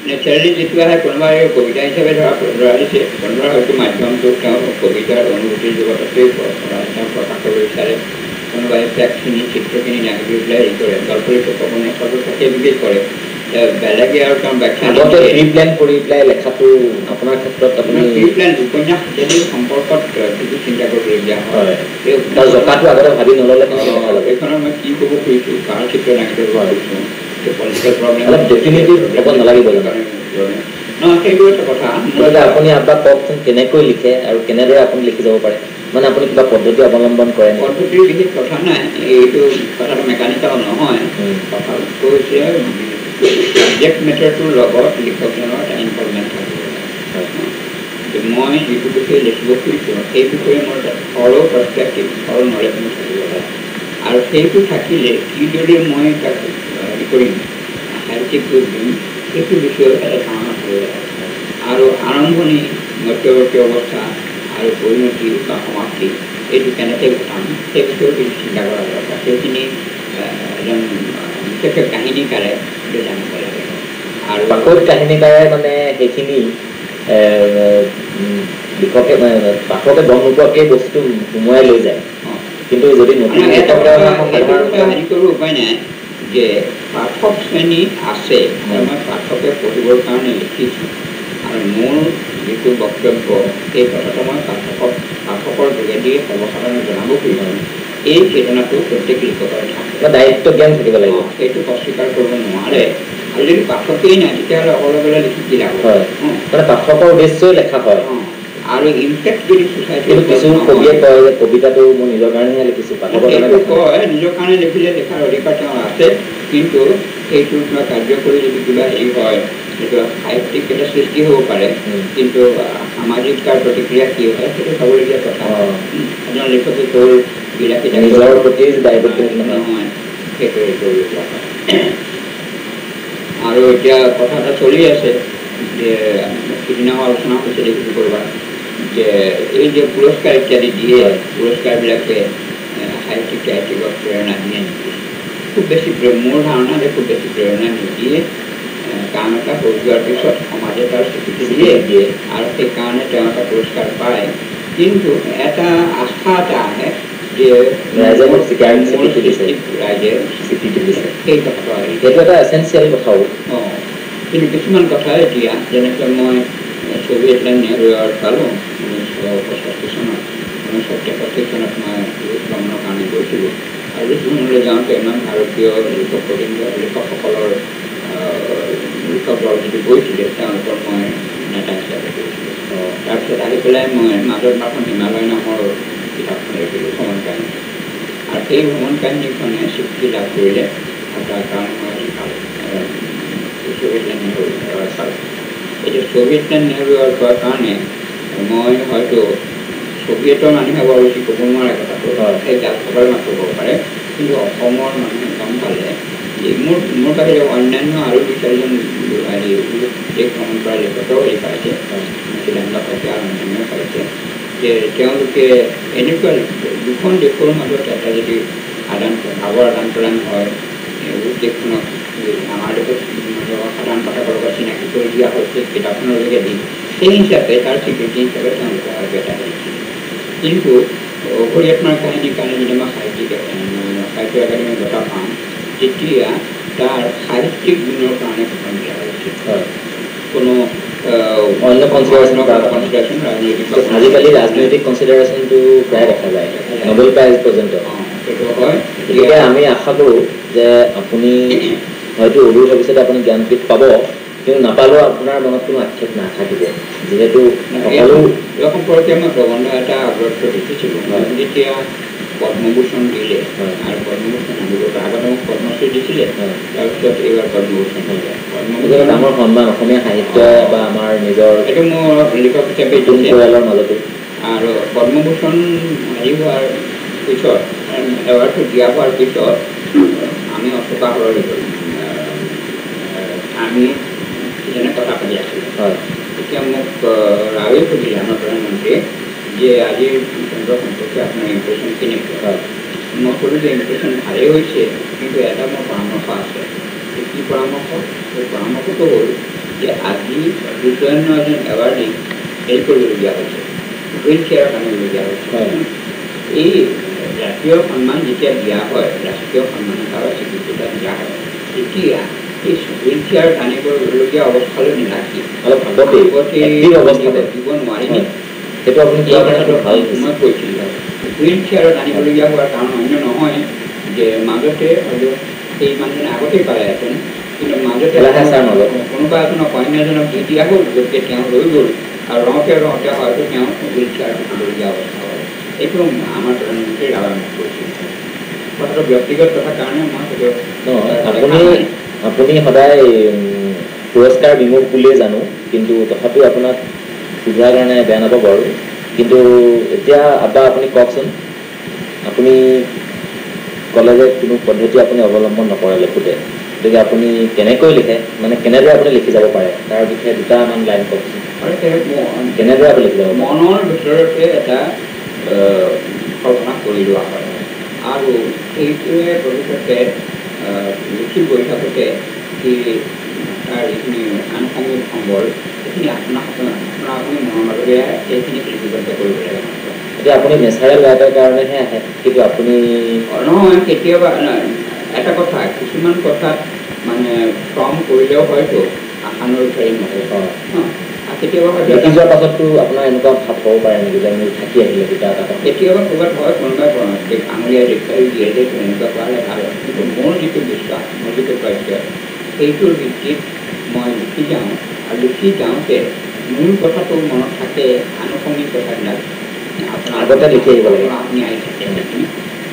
নেচাৰেলি যিটো আহে কোনোবাই কবিতা হিচাপে ধৰা দিছে কোনোবাই হয়তো মাধ্যমটো তেওঁ কবিতাৰ অনুভূতিৰ জগততেই তেওঁ প্ৰকাশ কৰিব বিচাৰে কোনোবাই ফেক্টখিনি চিত্ৰখিনি দাঙি দি পেলাই হেৰি কৰে গল্প উপন্যাসটো সেইভাৱেই কৰে বেলেগে আৰু তেওঁ ব্যাখ্যা প্ৰি প্লেন কৰি পেলাই লেখাটো আপোনাৰ ক্ষেত্ৰত আপুনি প্ৰি প্লেন উপন্যাস যদি সম্পৰ্কত কিছু চিন্তা কৰিবলগীয়া হয় জকাটো আগতে ভাবি নল'লে এইখনত মই কি ক'ব খুজিছোঁ কাৰ চিত্ৰ দাঙি ধৰিব খুজিছোঁ পলিটিকেল প্ৰব্লেম ডেফিনেটিভ হ'ব নালাগিব নহয় সেইটো এটা কথা আপুনি আপোনাক কওকচোন কেনেকৈ লিখে আৰু কেনেদৰে আপুনি লিখি যাব পাৰে মানে আপুনি কিবা পদ্ধতি অৱলম্বন কৰে পদ্ধতিৰ বিশেষ কথা নাই এইটো কথাটো মেকানিকেল নহয় কথাটো হৈছে ছাবজেক্ট মেটাৰটোৰ লগত লিখকজনৰ এটা ইনভলভমেণ্ট থাকিব মই যিটো বিষয়ে লিখিব খুজিছোঁ সেই বিষয়ে মোৰ এটা সৰল পাৰ্চপেক্টিভ সৰল নলেজ মোৰ থাকিব লাগে আৰু সেইটো থাকিলে কিদৰে মই তাক হেৰি কৰিম সাহিত্যিক ৰূপ দিম সেইটো বিষয়ে এটা ধাৰণা থাকিব লাগে আৰু আৰম্ভণি মধ্যৱৰ্তী অৱস্থা আৰু পৰিণতি বা সমাপ্তি এইটো কেনেকৈ ঘটাম সেই বিষয়েও কিছু চিন্তা কৰা দৰকাৰ সেইখিনি এজন বিশেষকৈ কাহিনীকাৰে জানিব লাগে আৰু বাকত কাহিনীকাৰে মানে সেইখিনি লিখকে মানে পাঠকে গম নোপোৱাকৈ বস্তুটো সোমোৱাই লৈ যায় কিন্তু যদি নতুন হেৰি কৰিব উপায় নাই যে পাঠক শ্ৰেণী আছে আৰু মই পাঠকে পঢ়িবৰ কাৰণে লিখিছোঁ আৰু মোৰ যিটো বক্তব্য সেই কথাটো মই পাঠকৰ যোগেদি সৰ্বসাধাৰণে জনাব খুজিছোঁ এই চেতনাটো প্ৰত্যেক লিখকৰ থাকে দায়িত্ব জ্ঞান থাকিব লাগিব সেইটো অস্বীকাৰ কৰিব নোৱাৰে আৰু যদি পাঠকেই নাই তেতিয়াহ'লে অকলে লিখি কি লাভ হয় মানে পাঠকৰ উদ্দেশ্যই লেখা হয় আৰু ইনফেক্ট যদি ছ'চাইটি কিছু কবিয়ে কয় যে কবিতাটো মই নিজৰ কাৰণেহে লিখিছোঁ পাঠকৰ কাৰণে কয় নিজৰ কাৰণে লিখিলে লিখাৰ অধিকাৰ তেওঁৰ আছে কিন্তু সেইটো কিবা কাৰ্য কৰি যদি কিবা হেৰি হয় সেইটো সাহিত্যিক এটা সৃষ্টি হ'ব পাৰে কিন্তু সামাজিক তাৰ প্ৰতিক্ৰিয়া কি হয় সেইটো চাবলগীয়া কথা এজন লিখকে তোৰ বিলাসী নিজৰ প্ৰতি দায়িত্ব নহয় সেইটো হেৰি কৰিবলগীয়া হয় আৰু এতিয়া কথা এটা চলি আছে যে সিদিনাও আলোচনা হৈছে দেখিছোঁ কৰবাত যে এই যে পুৰস্কাৰ ইত্যাদি দিয়ে পুৰস্কাৰবিলাকে সাহিত্যিক প্ৰেৰণা দিয়ে নেকি খুব বেছি মোৰ ধাৰণা যে খুব বেছি প্ৰেৰণা নিদিয়ে কাম এটা হৈ যোৱাৰ পিছত সমাজে তাৰ স্বীকৃতি দিয়ে আৰু সেইকাৰণে তেওঁ এটা পুৰস্কাৰ পায় কিন্তু এটা আস্থা এটা আহে যে ৰাইজে স্বীকৃতি দিছে সেই কথাটো সেইটো এটা এচেঞ্চিয়েল কথাও কিন্তু কিছুমান কথা এতিয়া যেনেকৈ মই ছ'ভিয়েট নেহৰু এৱাৰ্ড পালোঁ 1965 চনত 1963 চনত মই ভ্ৰমণৰ কাৰণে গৈছিলোঁ আৰু ভ্ৰমণলৈ যাওঁতে ইমান ভাৰতীয় লিখকসকলৰ লিখক দল যিটো গৈছিলে তেওঁলোকৰ মই নেতা হিচাপে গৈছিলোঁ তাৰপিছত আহি পেলাই মই মাজত এখন হিমালয় নামৰ কিতাপখন লিখিলোঁ ভ্ৰমণ কাহিনী আৰু সেই ভ্ৰমণ কাহিনীখনে স্বীকৃতি লাভ কৰিলে আৰু তাৰ কাৰণে মই লিখালোঁ ছ'ভিয়েট নেহৰু এৱাৰ্ড পালোঁ এতিয়া ছ'ভিয়েট নেহৰু এৱাৰ্ড পোৱাৰ কাৰণে মই হয়তো ছ'ভিয়েটৰ মানুহে বৰ বেছি ক'ব নোৱাৰে কথাটো সেই জাতসকলে মাত্ৰ ক'ব পাৰে কিন্তু অসমৰ মানুহে গম পালে যে মোৰ বাহিৰে অন্যান্য আৰু দুই চাৰিজন হেৰি দেশ ভ্ৰমণ কৰা লিখকেও হেৰি পাইছে শ্ৰীলংকা পাইছে আৰু অন্যান্য পাইছে যে তেওঁলোকে এনেকুৱা দুখন দেশৰ মাজত এটা যদি ভাৱৰ আদান প্ৰদান হয় দেশখনক আমাৰ দেশত সাধাৰণ পাঠকৰ লগত চিনাকি কৰি দিয়া হৈছে কিতাপখনৰ যোগেদি সেই হিচাপে তাৰ স্বীকৃতি হিচাপে তেওঁলোকে আৰু এটা দিছিল কিন্তু অভয়াত্মাৰ কাহিনীৰ কাৰণে যদি মই সাহিত্য একাডেমী বঁটা পাওঁ তেতিয়া তাৰ সাহিত্যিক গুণৰ কাৰণে গঠন দিয়া হৈছিল কোনো অন্য কনচিডাৰেশ্যন ৰাজনৈতিক আজিকালি ৰাজনৈতিক কনচিডাৰেশ্যনটো প্ৰায় দেখা যায় নোবেল প্ৰাইজ পৰ্যন্ত সেইটো হয় গতিকে আমি আশা কৰোঁ যে আপুনি হয়তো অদূৰ ভৱিষ্যতে আপুনি জ্ঞানপীঠ পাব কিন্তু নাপালেও আপোনাৰ মনত কোনো আক্ষেপ নাথাকিব যিহেতু সকলো সম্পৰ্কে মই প্ৰবন্ধ এটা আগ্ৰহ দেখিছিলোঁ যেতিয়া পদ্মভূষণ দিলে হয়। আৰু পদ্মভূষণ আনিব আগতে মোক পদ্মশ্ৰী দিছিলে হয়। তাৰপিছত এইবাৰ পদ্মভূষণ দিলে এইটো এটা ডাঙৰ সন্মান অসমীয়া সাহিত্য বা আমাৰ নিজৰ এইটো মোৰ লিখক হিচাপে কুটুম দিছে পৰিয়ালৰ মাজতো আৰু পদ্মভূষণ হেৰি হোৱাৰ পিছত এৱাৰ্ডটো দিয়া হোৱাৰ পিছত আমি অশোকা হৰলৈ গ'লোঁ আমি যেনে কথা পাতি আছিলোঁ হয় তেতিয়া মোক ৰাৱে সুধিলে আমাৰ প্ৰধানমন্ত্ৰীয়ে যে আজিৰ কেন্দ্ৰ সম্পৰ্কে আপোনাৰ ইম্প্ৰেশ্যন কেনেকুৱা হয় মই ক'লোঁ যে ইম্প্ৰেশ্যন ভালেই হৈছে কিন্তু এটা মোৰ পৰামৰ্শ আছে কি পৰামৰ্শ সেই পৰামৰ্শটো হ'ল যে আজি দুজন্য এজন এৱাৰ্ডীক হেৰি কৰিবলগীয়া হৈছে হুইল চেয়াৰত আনিবলগীয়া হৈছে হয় এই জাতীয় সন্মান যেতিয়া দিয়া হয় ৰাষ্ট্ৰীয় সন্মান এটা বা স্বীকৃতি এটা দিয়া হয় তেতিয়া এই হুইল চেয়াৰত আনিবলগীয়া অৱস্থালৈ নাৰাখি অলপ আগতেই এক্টিভ অৱস্থাতে দিব নোৱাৰি হয়। সেইটো আপুনি এই কোৱাৰ কথাটো ভাল মই কৈছিলোঁ হুইল চেয়াৰত আনিবলগীয়া হোৱাৰ কাৰণ অন্য নহয় যে মাজতে হয়তো সেই মানুহজনে আগতেই পালেহেঁতেন কিন্তু মাজতে কোনোবা এজনক অন্য এজনক দি দিয়া হ'ল গতিকে তেওঁ লৈ গ'ল আৰু ৰওঁতে হয়তো তেওঁ হুইল চেয়াৰত দিবলগীয়া অৱস্থা হ'ল এইটো আমাৰ প্ৰধানমন্ত্ৰীৰ ৰাৱে মোক কৈছিল কথাটো ব্যক্তিগত কথা কাৰণে মই সেইটো আপুনি সদায় পুৰস্কাৰ বিমুখ বুলিয়ে জানো কিন্তু তথাপিও আপোনাক সুধাৰ কাৰণে বেয়া নাপাব আৰু কিন্তু এতিয়া আব্বা আপুনি কওকচোন আপুনি ক'লে যে কোনো পদ্ধতি আপুনি অৱলম্বন নকৰে লিখোঁতে গতিকে আপুনি কেনেকৈ লিখে মানে কেনেদৰে আপুনি লিখি যাব পাৰে তাৰ বিষয়ে দুটামান লাইন কওকচোন কেনেদৰে আপুনি লিখি যাব পাৰে মনৰ ভিতৰতে এটা কল্পনা কৰি লোৱা হয় আৰু সেইটোৱে প্ৰকৃততে লিখি গৈ থাকোঁতে সেই তাৰ যিখিনি আনুষংগিক সম্বল সেইখিনি আপুনি মনৰ মাজতে সেইখিনি লিপিবদ্ধ কৰিব লাগে এতিয়া আপুনি নেচাৰেল ৰাইটাৰ কাৰণেহে আহে কিন্তু আপুনি নহয় কেতিয়াবা এটা কথা কিছুমান কথাত মানে ফৰ্ম কৰিলেও হয়তো আশানুৰূপ নহ'ব কেতিয়াবা লিখি যোৱাৰ পাছততো আপোনাৰ এনেকুৱা ভাৱ হ'ব পাৰে নেকি যে মোৰ থাকি আহিলে দুটা এটা কেতিয়াবা ক'ৰবাত হয় কোনোবাই আঙুলিয়াই দেখুৱাই দিয়ে যে এনেকুৱা কৰালে ভাল হয় কিন্তু মোৰ যিটো বিশ্বাস মোৰ যিটো প্ৰাপ্য সেইটোৰ ভিত্তিত মই লিখি যাওঁ আৰু লিখি যাওঁতে মূল কথাটো মনত থাকে আনুষংগিক কথাবিলাক আপোনাৰ আগতে লিখি আহিব লাগে আপুনি আহি থাকে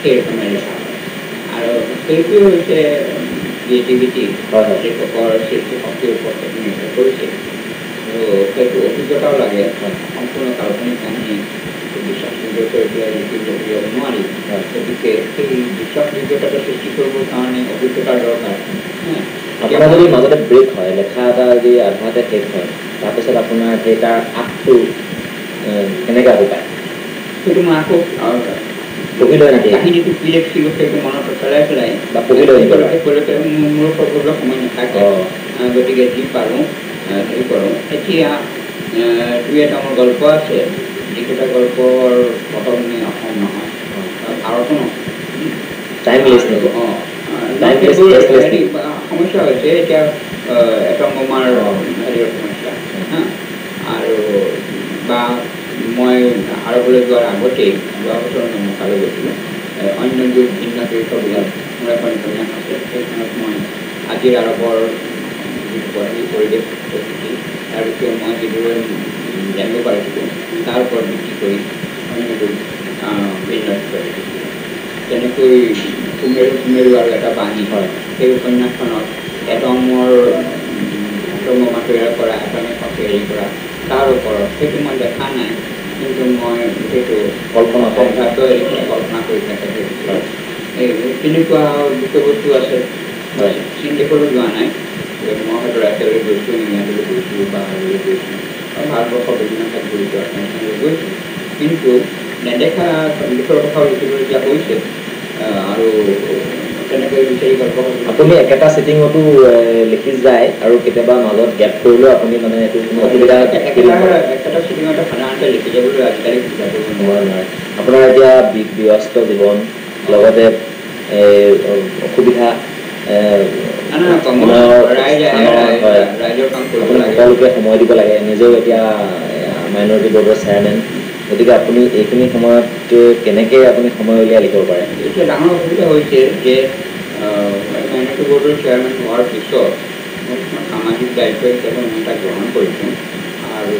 সেইৰকমে লিখা হয় আৰু সেইটোৱে হৈছে ক্ৰিয়েটিভিটি লেখকৰ সৃষ্টি শক্তিৰ ওপৰত নিৰ্ভৰ কৰিছে আৰু সেইটো অভিজ্ঞতাও লাগে সম্পূৰ্ণ কাল্পনিক কাহিনী বিশ্বাসযোগ্য কৰি পেলাই লিখিব উলিয়াব নোৱাৰি গতিকে সেই বিশ্বাসযোগ্যতাটো সৃষ্টি কৰিবৰ কাৰণে অভিজ্ঞতাৰ দৰকাৰ আপোনাৰ যদি মাজতে ব্ৰেক হয় লেখা এটা যদি আধাতে শেষ হয় তাৰপিছত আপোনাৰ সেই তাৰ আগটো কেনেকৈ আকৌ পায় সেইটো মই আকৌ পঢ়ি লয় নেকি কাহিনীটো কি লিখিছিলোঁ সেইটো মনত পেলাই বা পঢ়ি লয় মোৰ পঢ়িবলৈ সময় নাথাকে গতিকে যি পাৰোঁ হেৰি কৰোঁ এতিয়া দুই এটা মোৰ গল্প আছে যিকেইটা গল্পৰ পটভূমি অসম নহয় ভাৰতো নহয় সমস্যা হৈছে এতিয়া এটম বোমাৰ হেৰিৰ সমস্যা আৰু বা মই আৰৱলৈ যোৱাৰ আগতেই যোৱা বছৰ মই মুখালৈ গৈছিলোঁ অন্য যুগ ভিন্ন তীৰ্থবিলাক মোৰ এখন উপন্যাস আছে সেইখনত মই আজিৰ আৰৱৰ যিটো পৰিৱেশ প্ৰকৃতি তাৰ বিষয়ে মই যিদৰে জানিব পাৰিছিলোঁ তাৰ ওপৰত ভিত্তি কৰি অন্য যুগ ভিন্ন তীৰ্থ লিখিছিলোঁ তেনেকৈ কুমেৰু আৰু এটা বাণী হয় সেই উপন্যাসখনত এটমৰ বোমা তৈয়াৰ কৰা এটমে হেৰি কৰা তাৰ ওপৰত সেইটো মই দেখা নাই কিন্তু মই সেইটো কল্পনা কৰি থাকে এই তেনেকুৱা বিষয়বস্তু আছে চীনদেশলৈ যোৱা নাই মই হয়তো ৰাজ্যলৈ গৈছোঁ ইংলেণ্ডলৈ গৈছোঁ বা হেৰিলৈ গৈছোঁ ভাৰতবৰ্ষৰ বিভিন্ন ঠাইত গৈছোঁ আফগানিস্তানলৈ গৈছোঁ কিন্তু নেদেখা দেশৰ কথাও লিখিবলগীয়া হৈছে আৰু তেনেকৈ বিচাৰি গল্প আপুনি একেটা ছিটিঙতো লিখি যায় আৰু কেতিয়াবা মাজত গেপ কৰিলেও আপুনি মানে এইটো কোনো অসুবিধা একেটা ছিটিঙতে সাধাৰণতে লিখি যাবলৈ আজিকালি সুবিধা কৰিব নোৱাৰে আপোনাৰ এতিয়া ব্যস্ত জীৱন লগতে অসুবিধা সকলোকে সময় দিব লাগে নিজেও এতিয়া মাইনৰিটি বৰ্ডৰ চেয়াৰমেন গতিকে আপুনি এইখিনি সময়ত কেনেকৈ আপুনি সময় উলিয়াই লিখিব পাৰে এতিয়া ডাঙৰ অসুবিধা হৈছে যে মাইনৰিটি বৰ্ডৰ চেয়াৰমেন হোৱাৰ পিছত মই কিছুমান সামাজিক দায়িত্ব হিচাপে মই তাক গ্ৰহণ কৰিছোঁ আৰু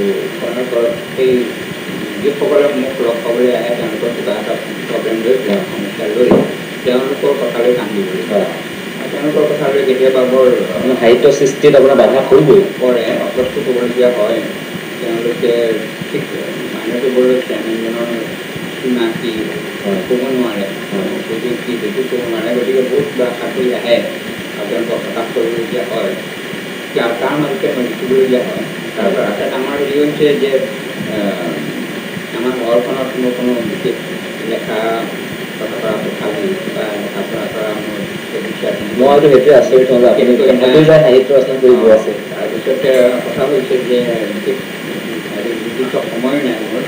সেই যিসকলে মোক লগ পাবলৈ আহে তেওঁলোকৰ কিবা এটা প্ৰব্লেম লৈ সমস্যা লৈ তেওঁলোকৰ কথালৈ কান্দিবলৈ তেওঁলোকৰ কথালৈ কেতিয়াবা বৰ সাহিত্য সৃষ্টিত আপোনাৰ বাধা পৰিবই পৰে অপ্ৰস্তুত হ'বলগীয়া হয় তেওঁলোকে ঠিক মাইনৰ দিবলৈ চেয়াৰমেনজনৰ সীমা কি ক'ব নোৱাৰে সুযোগ কি সেইটো ক'ব নোৱাৰে গতিকে বহুত আশা কৰি আহে আৰু তেওঁলোকক হতাশ কৰিবলগীয়া হয় তাৰ মাজতে মই লিখিবলগীয়া হয় তাৰপৰা এটা ডাঙৰ হেৰি হৈছে যে আমাৰ ঘৰখনত মোৰ কোনো বিশেষ লেখা কথা পৰা পঠালি বা লেখা পঢ়া কৰা মোৰ বিশ্বাস মইতো সেইটোৱে আচৰিত হওঁ আপুনি সাহিত্য ৰচনা কৰি গৈ আছে তাৰপিছতে কথা হৈছে যে নিৰ্দিষ্ট সময় নাই মোৰ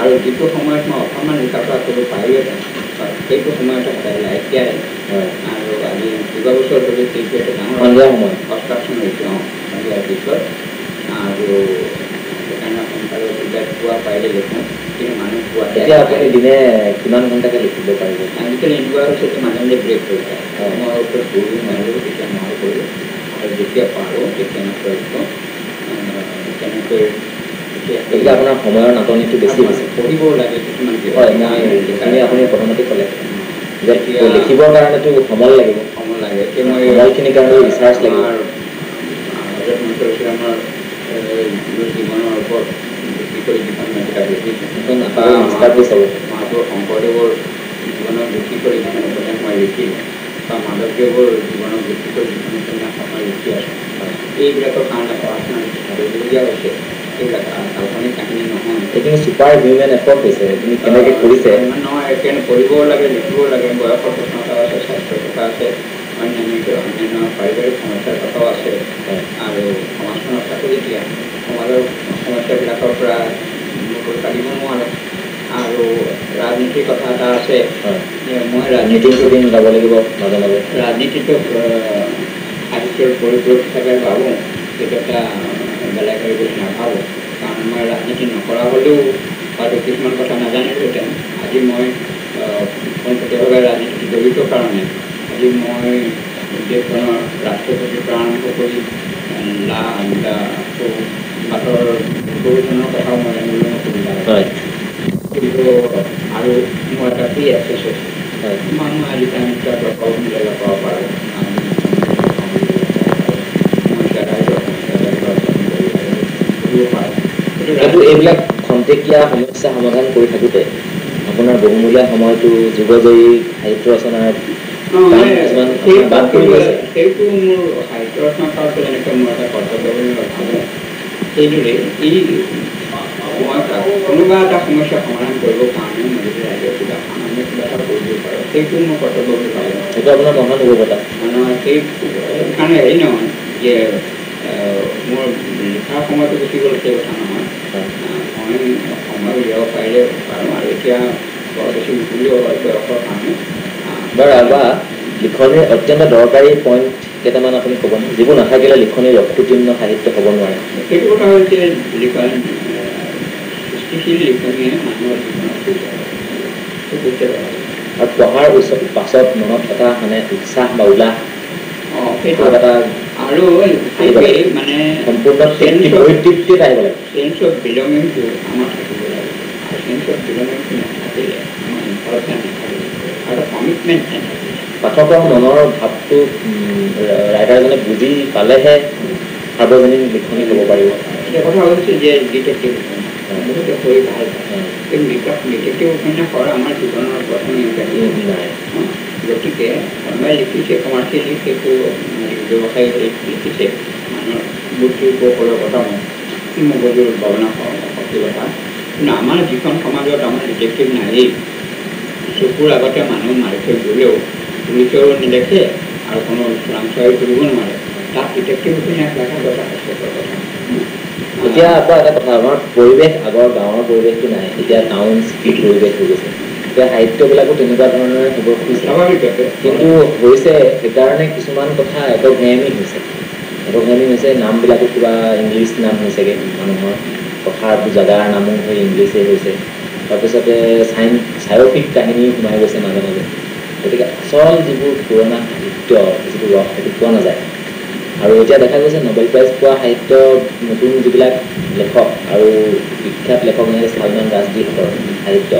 আৰু যিটো সময়ত মই অকণমান লিখা পঢ়া কৰিব পাৰিলোহেঁতেন সেইটো সময়তে সদায় এতিয়াই আৰু আজি কেইবাবছৰ ধৰি সেইটো এটা ডাঙৰ সময় কনষ্ট্ৰাকশ্যন হৈছে সন্ধিয়াৰ পিছত আৰু সেইকাৰণে সোনকালে সুবিধা পোৱা পাৰিলে লিখোঁ কিন্তু মানুহ পোৱা এতিয়া আপুনি দিনে কিমান ঘণ্টাকৈ লিখিব পাৰিব আজিকালি এনেকুৱা হৈছে যে মাজে মাজে ব্ৰেক হৈ যায় মই ওপৰত গৰু মাৰোঁ তেতিয়া মই কৰোঁ আৰু যেতিয়া পাৰোঁ তেতিয়া নকৰোঁ তেনেকৈ গতিকে আপোনাৰ সময়ৰ নাটনিটো বেছি হৈছে পঢ়িবও লাগে কিছুমান হয় মই আপুনি প্ৰথমতে ক'লে যে লিখিবৰ কাৰণেতো সময় লাগিব এতিয়া মই সময়খিনিৰ কাৰণে ৰিচাৰ্চ লাগিব আমাৰ জীৱনৰ ওপৰত ভিত্তি কৰি যিখন মই কিতাপ লিখিছোঁ মহাপুৰুষ শংকৰদেৱৰ জীৱনৰ ভিত্তি কৰি যিখন উপন্যাস মই লিখিলোঁ বা মাধৱদেৱৰ জীৱনৰ ভিত্তি কৰি যিখন উপন্যাস মই লিখি আছোঁ এইবিলাকৰ কাৰণে পঢ়া শুনা কৰিবলগীয়া হৈছে এইবিলাক কাল্পনিক কাহিনী নহয় এইখিনি ছুপাৰ হিউমেন এফৰ্ট হৈছে এইখিনি কেনেকৈ কৰিছে নহয় সেইকাৰণে পঢ়িবও লাগে লিখিবও লাগে বয়সৰ প্ৰশ্নতা আছে স্বাস্থ্যৰ কথা আছে অন্যান্য পাৰিবাৰিক সমস্যাৰ কথাও আছে আৰু সমাজখনত চাকৰি দিয়া সমাজৰ সমস্যাবিলাকৰ পৰা মুকুট কাঢ়িব নোৱাৰোঁ আৰু ৰাজনীতিৰ কথা এটা আছে মই ৰাজনীতিটো দিন যাব লাগিব মাজে মাজে ৰাজনীতিটো সাহিত্যৰ পৰিপূৰক হিচাপে ভাবোঁ সেইটো এটা বেলেগ হৈ বুলি নাভাবোঁ কাৰণ মই ৰাজনীতি নকৰা হ'লেও হয়তো কিছুমান কথা নাজানিলোহেঁতেন আজি মই পোনপটীয়াভাৱে ৰাজনীতিত জড়িত কাৰণে আজি মই দেশখনৰ ৰাষ্ট্ৰপতিৰ পৰা আৰম্ভ কৰি বাটৰ বহুজনৰ কথাও মই জানিবলৈ অসুবিধা হয় কিন্তু আৰু মোৰ এটা ফ্ৰী এক্সেছ হয় মানুহ আজি আমি প্ৰভাৱ মিলাই লগাব পাৰোঁ কিন্তু এইবিলাক খন্তেকীয়া সমস্যা সমাধান কৰি থাকোঁতে আপোনাৰ বহুমূলীয়া সময়টো যুগজয়ী সাহিত্য ৰচনাৰ সেইটো মোৰ সাহিত্য ৰচনা কৰাটো যেনেকৈ মোৰ এটা কৰ্তব্য বুলি মই ভাবোঁ সেইদৰে এই মই কোনোবা এটা সমস্যা সমাধান কৰিবৰ কাৰণে মই যদি ৰাইজৰ কিবা সামান্য কিবা এটা কৰিব পাৰোঁ সেইটো মোৰ কৰ্তব্য বুলি ভাবোঁ সেইটো আপোনাৰ মহানুভৱতা নহয় সেই কাৰণে হেৰি নহয় যে মোৰ লিখাৰ সময়টো গুচি গ'ল সেই কথা নহয় মই সময় উলিয়াব পাৰিলে পাৰোঁ আৰু এতিয়া বৰ বেছি নুখুলিও হয় বয়সৰ কাৰণে বাৰু বা লিখনিৰ অত্যন্ত দৰকাৰী পইণ্ট কেইটামান আপুনি ক'ব ন যিবোৰ নাথাকিলে লিখনিৰ অক্ষুণ্ণ সাহিত্য হ'ব নোৱাৰে সেইটো কথা হৈছে সৃষ্টিশীল লিখনিয়ে মানুহৰ জীৱনত আৰু পঢ়াৰ পাছত মনত এটা মানে উৎসাহ বা উল্লাস সেইটো এটা আৰু মানে সম্পূৰ্ণ তৃপ্তিত আহিব লাগে চেঞ্চ অফ বিলঙিংটো আমাৰ থাকিব লাগে আৰু চেঞ্চ অফ বিলঙিংটো নাথাকিলে আমাৰ ইম্পৰ্টেণ্ট নাথাকিব আৰু কমিটমেণ্ট নাথাকিব পাঠকৰ মনৰ ভাৱটো ৰাইটাৰজনে বুজি পালেহে সাৰ্বজনীন লিখনি ল'ব পাৰিব এতিয়া কথা হৈছে যে ডিটেক্টিভ বহুতে পঢ়ি ভাল পায় কিন্তু ডিটেক্টিভ উপন্যাসৰ আমাৰ জীৱনৰ প্ৰথম নাই গতিকে কোনোবাই লিখিছে কমাৰ্চিয়েলি সেইটো ব্যৱসায়ী লিখিছে মানুহৰ বুদ্ধিৰ কৌশলৰ কথা মগজুৰ ভাৱনা শক্তিৰ কথা কিন্তু আমাৰ যিখন সমাজত আমাৰ ডিটেক্টিভ নায়েই চকুৰ আগতে মানুহ মাৰি থৈ গ'লেও পুলিচেও নেদেখে আৰু কোনো চোৰাংচোৱাৰী কৰিব নোৱাৰে তাত ডিটেক্টিভ উপন্যাস লেখা কথা হাস্যকৰ কথা এতিয়া আকৌ এটা কথা আমাৰ পৰিৱেশ আগৰ গাঁৱৰ পৰিৱেশটো নাই এতিয়া টাউন চিটি পৰিৱেশ হৈ গৈছে এতিয়া সাহিত্যবিলাকো তেনেকুৱা ধৰণৰে হ'ব খুজিছে স্বাভাৱিকতে কিন্তু হৈছে সেইকাৰণে কিছুমান কথা একঘেয়েমী হৈছে নামবিলাকো কিবা ইংলিছ নাম হৈছেগৈ মানুহৰ কথাৰ জেগাৰ নামো হৈ ইংলিছেই হৈছে তাৰপিছতে ছায়ফিক কাহিনী সোমাই গৈছে মাজে মাজে গতিকে আচল যিবোৰ পুৰণা সাহিত্য যিবোৰ ৰস সেইটো পোৱা নাযায় আৰু এতিয়া দেখা গৈছে নোবেল প্ৰাইজ পোৱা সাহিত্য নতুন যিবিলাক লেখক আৰু বিখ্যাত লেখক যেনে চালমান ৰাজদীপৰ সাহিত্য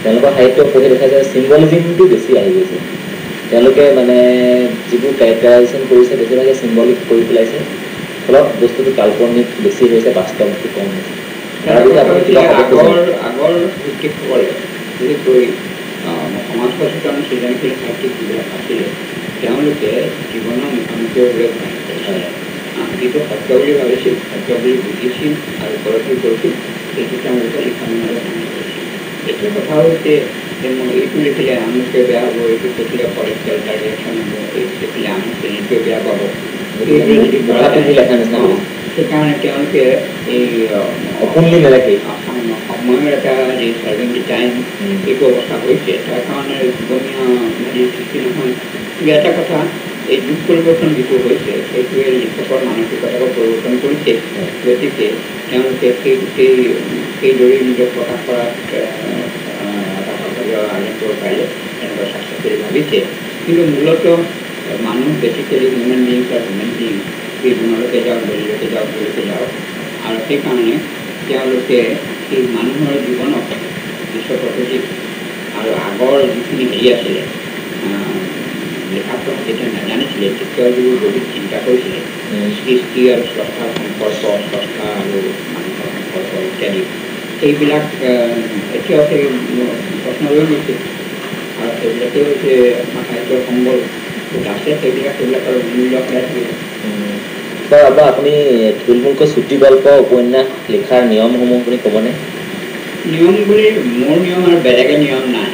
তেওঁলোকৰ সাহিত্য পঢ়ি দেখা যায় চিম্বলিজিমটো বেছি আহি গৈছে তেওঁলোকে মানে যিবোৰ কেৰেক্টাৰাইজেশ্যন কৰিছে বেছিভাগে চিম্বলিক কৰি পেলাইছে ফলত বস্তুটো কাল্পনিক বেছি হৈছে বাস্তৱটো কম হৈছে আগৰ শিক্ষকসকলে বিশেষকৈ সমাজ সচেতন সৃজনশীল সাহিত্যিক যিবিলাক আছিলে তেওঁলোকে জীৱনৰ মুখামুখি হ'বলৈ ভয় কৰিছিলে যিটো সত্য বুলি ভাবিছিল সত্য বুলি বুজিছিল আৰু উপলব্ধি কৰিছিল সেইটো তেওঁলোকে লিখনিৰ মাজত দাঙি কৰিছিল এইটো কথা হৈছে যে মই এইটো লিখিলে আমুকে বেয়া হ'ব এইটো লিখিলে পলিটিকেল তাৰ ৰিয়েকশ্যন হ'ব এইটো লিখিলে আমুকে এইটোৱে বেয়া পাব এইটোৱে যদি কৰা সেইকাৰণে তেওঁলোকে এই অপনলি নেলাগে সময়ৰ এটা যি চাৰ্ভিং দি টাইম এইটো অৱস্থা হৈছে তাৰ কাৰণে জীৱনীয় হেৰি সৃষ্টি নহয় কিন্তু এটা কথা এই যুগ পৰিৱৰ্তন যিটো হৈছে সেইটোৱে লিখকৰ মানসিকতাকো পৰিৱৰ্তন কৰিছে গতিকে তেওঁলোকে সেইদৰে নিজক প্ৰকাশ কৰাত এটা সাফল্য আৰ্জন কৰিব পাৰিলে তেনেকুৱা চেষ্টা কৰি ভাবিছে কিন্তু মূলতঃ মানুহ বেছিকেলি হিউমেন বিংছ আৰু হিউমেন বিং জীৱনলৈকে যাওক বেলেগলৈকে যাওক বেলেগলৈকে যাওক আৰু সেইকাৰণে তেওঁলোকে এই মানুহৰ জীৱনক বিশ্ব প্ৰকৃতি আৰু আগৰ যিখিনি হেৰি আছিলে লিখা পঢ়া যেতিয়া নাজানিছিলে তেতিয়াও যিবোৰ গভীৰ চিন্তা কৰিছিলে সৃষ্টি আৰু স্ৰষ্টাৰ সম্পৰ্ক স্ৰষ্টা আৰু মানুহৰ সম্পৰ্ক ইত্যাদি সেইবিলাক এতিয়াও সেই প্ৰশ্ন লৈ গৈছে আৰু সেইবিলাকেই হৈছে আমাৰ সাহিত্যৰ সম্বল আছে সেইবিলাকৰ মূল্য হেৰাই থাকিব বা আপুনি থুলমূলকৈ চুটি গল্প উপন্যাস লিখাৰ নিয়মসমূহ আপুনি ক'বনে নিয়ম বুলি মোৰ নিয়ম আৰু বেলেগে নিয়ম নাই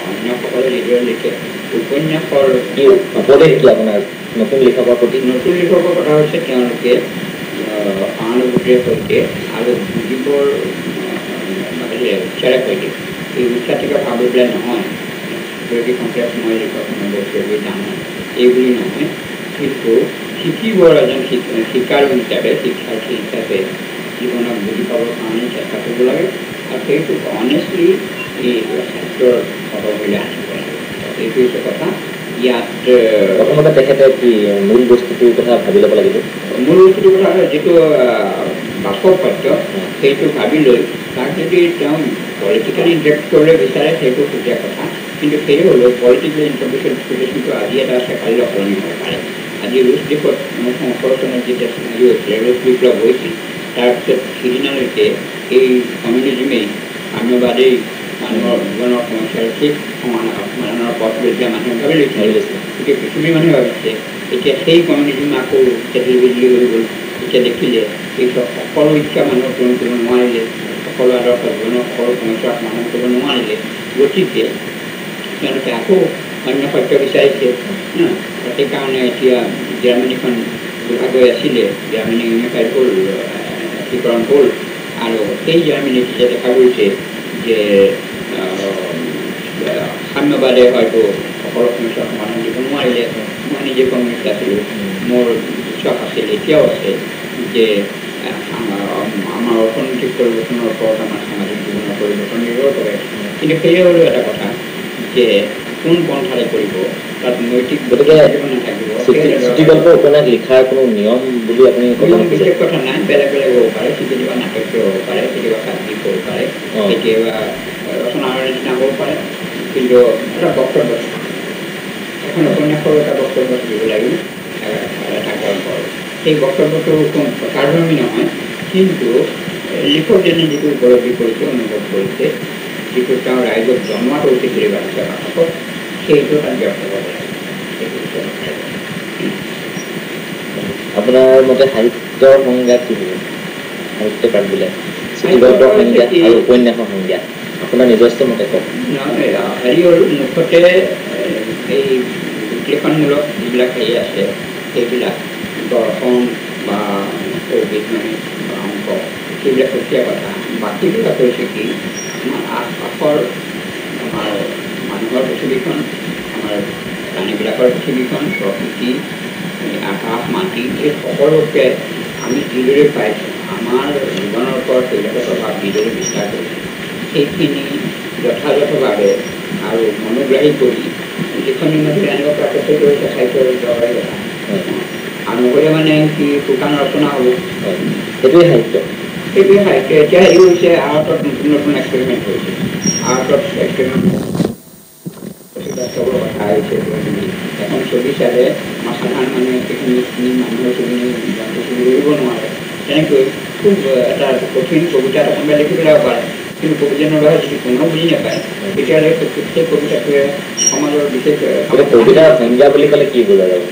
অন্যসকলে যিদৰে লিখে উপন্যাসৰ কি উপদেশ কি আপোনাৰ নতুন লিখকৰ প্ৰতি নতুন লিখকৰ কথা হৈছে তেওঁলোকে সহানুভূতিৰ সৈতে আৰু বুজিবৰ উচ্চাৰে সৈতে এই উচ্চাতিকা ভাবি পেলাই নহয় যদি কমপ্লেক্স মই লিখক বস্তু জানো এইবুলি নহয় কিন্তু শিকিবৰ এজন শিকাৰু হিচাপে শিক্ষাৰ্থী হিচাপে জীৱনক বুজি পাবৰ কাৰণে চেষ্টা কৰিব লাগে আৰু সেইটো অনেষ্টলি এই ছাত্ৰৰ সহযোগিতা আনিব লাগে এইটো হৈছে কথা ইয়াত প্ৰথমতে তেখেতে কি মূল বস্তুটোৰ কথা ভাবি ল'ব লাগিব মূল বস্তুটোৰ কথা যিটো বাস্তৱ সত্য সেইটো ভাবি লৈ তাক যদি তেওঁ পলিটিকেলি ইণ্টাৰেক্ট কৰিবলৈ বিচাৰে সেইটো সুকীয়া কথা কিন্তু সেই হ'লেও পলিটিকেল ইণ্টাৰপ্ৰিটেশ্যনটো আজি এটা আছে কালিলৈ সলনি হ'ব পাৰে আজি ৰুছ দেশত 1918 চনত যেতিয়া হেৰি হৈছিলে ৰুছ বিপ্লৱ হৈছিল তাৰপিছত সিদিনালৈকে এই কমিউনিজিমেই সাম্যবাদেই মানুহৰ জীৱনৰ সমস্যাৰ ঠিক সমাধানৰ পথ লৈ দিয়া মানুহে ভাবি লৈছে গতিকে পৃথিৱীৰ মানুহে ভাবিছে এতিয়া সেই কমিউনিজিম আকৌ চেটেল বিজলি হৈ গ'ল এতিয়া দেখিলে এইসব সকলো ইচ্ছা মানুহৰ পূৰণ কৰিব নোৱাৰিলে সকলো আদৰ্শ জীৱনৰ সকলো সমস্যাৰ সমাধান কৰিব নোৱাৰিলে গতিকে তেওঁলোকে আকৌ অন্য সত্য বিচাৰিছে সেইকাৰণে এতিয়া জাৰ্মানীখন দুভাগ হৈ আছিলে জাৰ্মানী ইউনিফাইড হ'ল একীকৰণ হ'ল আৰু সেই জাৰ্মানীত এতিয়া দেখা গৈছে যে সাম্যবাদে হয়তো সকলো সমস্যাৰ সমাধান দিব নোৱাৰিলে মই নিজে কমিউনিষ্ট আছিলোঁ মোৰ বিশ্বাস আছিল এতিয়াও আছে যে আমাৰ অৰ্থনৈতিক পৰিৱৰ্তনৰ ওপৰত আমাৰ সামাজিক জীৱনৰ পৰিৱৰ্তন নিৰ্ভৰ কৰে কিন্তু সেয়ে হ'লেও এটা কথা যে কোন পন্থাৰে কৰিব তাত নৈতিক গতিকে নাথাকিব চুটি গল্প উপন্যাস লিখাৰ কোনো নিয়ম বুলি আপুনি বিশেষ কথা নাই বেলেগ বেলেগ হ'ব পাৰে কেতিয়াবা নাটকীয় হ'ব পাৰে কেতিয়াবা কাহিনী হ'ব পাৰে কেতিয়াবা ৰচনাৰ নিচিনা হ'ব পাৰে কিন্তু এটা বক্তব্য এখন উপন্যাসৰ এটা বক্তব্য থাকিব লাগিব এটা গল্প সেই বক্তব্যটো কাৰ্যমী নহয় কিন্তু লিখকজনে যিটো উপলব্ধি কৰিছে অনুভৱ কৰিছে যিটো তেওঁ ৰাইজক জন্মাটো উচিত বুলি ভাবিছে পাঠকক সেইটো তাত ব্যক্ত কৰিব লাগে আপোনাৰ মতে সাহিত্যৰ সংজ্ঞা কি হ'ব সাহিত্যকাৰ বোলে চুটি গল্পৰ সংজ্ঞা আৰু উপন্যাসৰ সংজ্ঞা আপোনাৰ নিজস্ব মতে কওক হেৰি হ'ল মুঠতে এই বিশ্লেষণমূলক যিবিলাক হেৰি আছে সেইবিলাক দৰ্শন বা বিজ্ঞানিক বা অংক সেইবিলাক সুকীয়া কথা বাকীবিলাক হৈছে কি আমাৰ আশপাশৰ আমাৰ মানুহৰ পৃথিৱীখন আমাৰ প্ৰাণীবিলাকৰ পৃথিৱীখন প্ৰকৃতি আকাশ মাটি এই সকলোকে আমি যিদৰে পাইছোঁ আমাৰ জীৱনৰ ওপৰত সেইবিলাকে প্ৰভাৱ যিদৰে বিস্তাৰ কৰিছে সেইখিনি যথাযথভাৱে আৰু মনোগ্ৰাহী কৰি লিখনিৰ মাজত এনেকুৱা প্ৰাকৃতিক হৈছে সাহিত্যৰ দৰকাৰী কথা আৰু নকৰিলে মানে কি শুকান ৰচনা হ'ব। সেইটোৱে সাহিত্য। সেইটোৱে সাহিত্য। এতিয়া হেৰি হৈছে আৰ্টত নতুন নতুন এক্সপেৰিমেণ্ট হৈছে। আৰ্টত এক্সপেৰিমেণ্ট কথা আহিছে এখন ছবি চালে আমাৰ সাধাৰণ মানুহে সেইখিনি মানুহৰ ছবি কৰিব নোৱাৰে। তেনেকৈ খুব এটা কঠিন কবিতা এটা কোনোবাই লিখি পেলাব পাৰে, কিন্তু কবিজনৰ বাবে যদি কোনেও বুজি নাপায় তেতিয়াহ'লে সেই কবিতাটোৱে সমাজৰ বিশেষ কবিতাৰ সংজ্ঞা বুলি ক'লে কি বুজা যাব?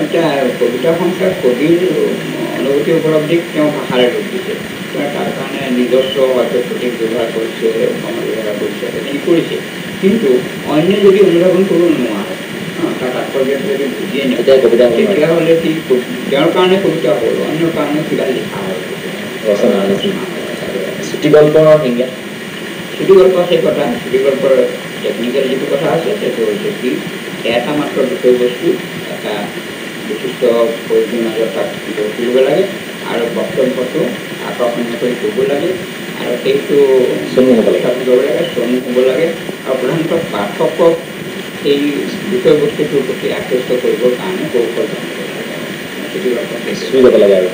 এতিয়া কবিতাৰ সংখ্যা কবিৰ অনুভূতি উপলব্ধিক তেওঁ ভাষাৰে ৰূপ দিছে। তাৰ কাৰণে নিজস্ব হয়তো প্ৰতীক ব্যৱহাৰ কৰিছে, সমাজ ব্যৱহাৰ কৰিছে, সেইখিনি কৰিছে। কিন্তু অন্য যদি অনুধাৱন কৰিব নোৱাৰে, তাৰ তাৎপৰ্যটো যদি বুজিয়ে নাপায় তেতিয়াহ'লে কি তেওঁৰ কাৰণে কবিতা হ'ল, অন্যৰ কাৰণে কিবা লিখা হ'ল। ৰচনা চুটিগল্পৰ সংজ্ঞা? চুটিগল্প সেই কথা, চুটিগল্পৰ টেকনিকেল যিটো কথা আছে সেইটো হৈছে কি এটা মাত্ৰ বিষয়বস্তু এটা বিশিষ্ট পৰিধিৰ মাজত তাক কৰিব লাগে আৰু বক্তব্যটো আকৰ্ষণীয় কৰি ক'ব লাগে আৰু সেইটো চমু হ'ব লাগে, চমু হ'ব লাগে আৰু প্ৰধানতঃ পাঠকক সেই বিষয়বস্তুটোৰ প্ৰতি আকৃষ্ট কৰিবৰ কাৰণে কৌশল জানিব লাগে আৰু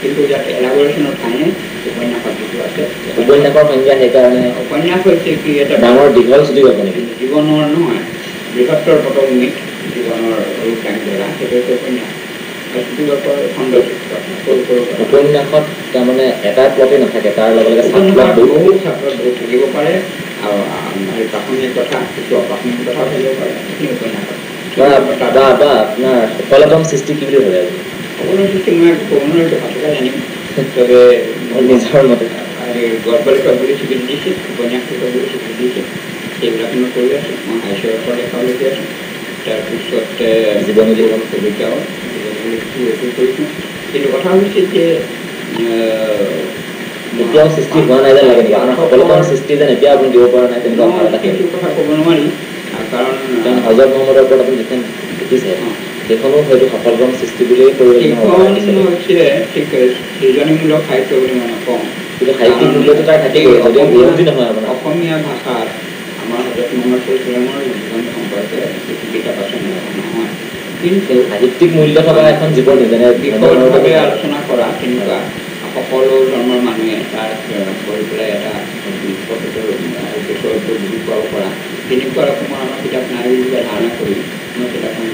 কিন্তু ইয়াত এলাবৰেশ্যনৰ ঠাই নাই। উপন্যাসত যিটো আছে উপন্যাসৰ সংজ্ঞা সেইকাৰণে উপন্যাস হৈছে কি এটা ডাঙৰ দীঘল চুটিগল্প নেকি? জীৱনৰ নহয়, বৃহত্তৰ পটভূমিত জীৱনৰ ৰূপ দাঙি ধৰা সেইটো হৈছে উপন্যাস। চুটিগল্পৰ খণ্ড উপন্যাসত তাৰমানে এটা প্লটে নাথাকে, তাৰ লগে লগে বহু ছাত্ৰত বহুত থাকিব পাৰে আৰু প্ৰাথমিক কথা কিছু অপ্ৰাথমিক কথা থাকিব পাৰে সেইখিনি উপন্যাসত। আপোনাৰ সফলতম সৃষ্টি কি বুলি ভাবে আজি? সকলো সৃষ্টি মই ক'ব নোৱাৰিছোঁ, ভাষাকে জানিম। তবে নিজৰ মতে গল্পলিখক বুলি স্বীকৃতি দিছে, উপন্যাস লিখক বুলি স্বীকৃতি দিছে, সেইবিলাক মই কৰি আছোঁ। মই হাস্যৰসৰ লেখাও লিখি আছোঁ, তাৰপিছত জীৱনী জীৱন কবিতাও এইটো কৰিছোঁ। কিন্তু কথা হৈছে যে এতিয়াও সৃষ্টি হোৱা নাই যেন লাগে নেকি? আপোনাৰ সফলতম সৃষ্টি যেন এতিয়া আপুনি দিব পৰা নাই তেনেকুৱা ভাৱ এটা সেইটো কথা ক'ব নোৱাৰি, কাৰণ হজৰত মহম্মদৰ ওপৰত আপুনি যিখন লিখিছে সেইখনো হয়তো সফলতম সৃষ্টি বুলিয়েই সেইখন হৈছে ঠিক সৃজনীমূলক সাহিত্য বুলি মই নকওঁ, কিন্তু সাহিত্যিক মূল্যটো তাৰ থাকিবই যদিও বিৰোধী নহয় আপোনাৰ। অসমীয়া ভাষাত আমাৰ হজৰত মহম্মদ চল্লামৰ জীৱন সম্পৰ্কে কিতাপ আছে নহয়, কিন্তু সাহিত্যিক মূল্য থকা এখন জীৱনী যেনে বিশদভাৱে আলোচনা কৰা তেনেকুৱা সকলো ধৰ্মৰ মানুহে তাৰ পঢ়ি পেলাই এটা বিষয়টো বুজি পাব পৰা তেনেকুৱা ৰকমৰ আমাৰ কিতাপ নাই বুলি ধাৰণা কৰি মই কিতাপখন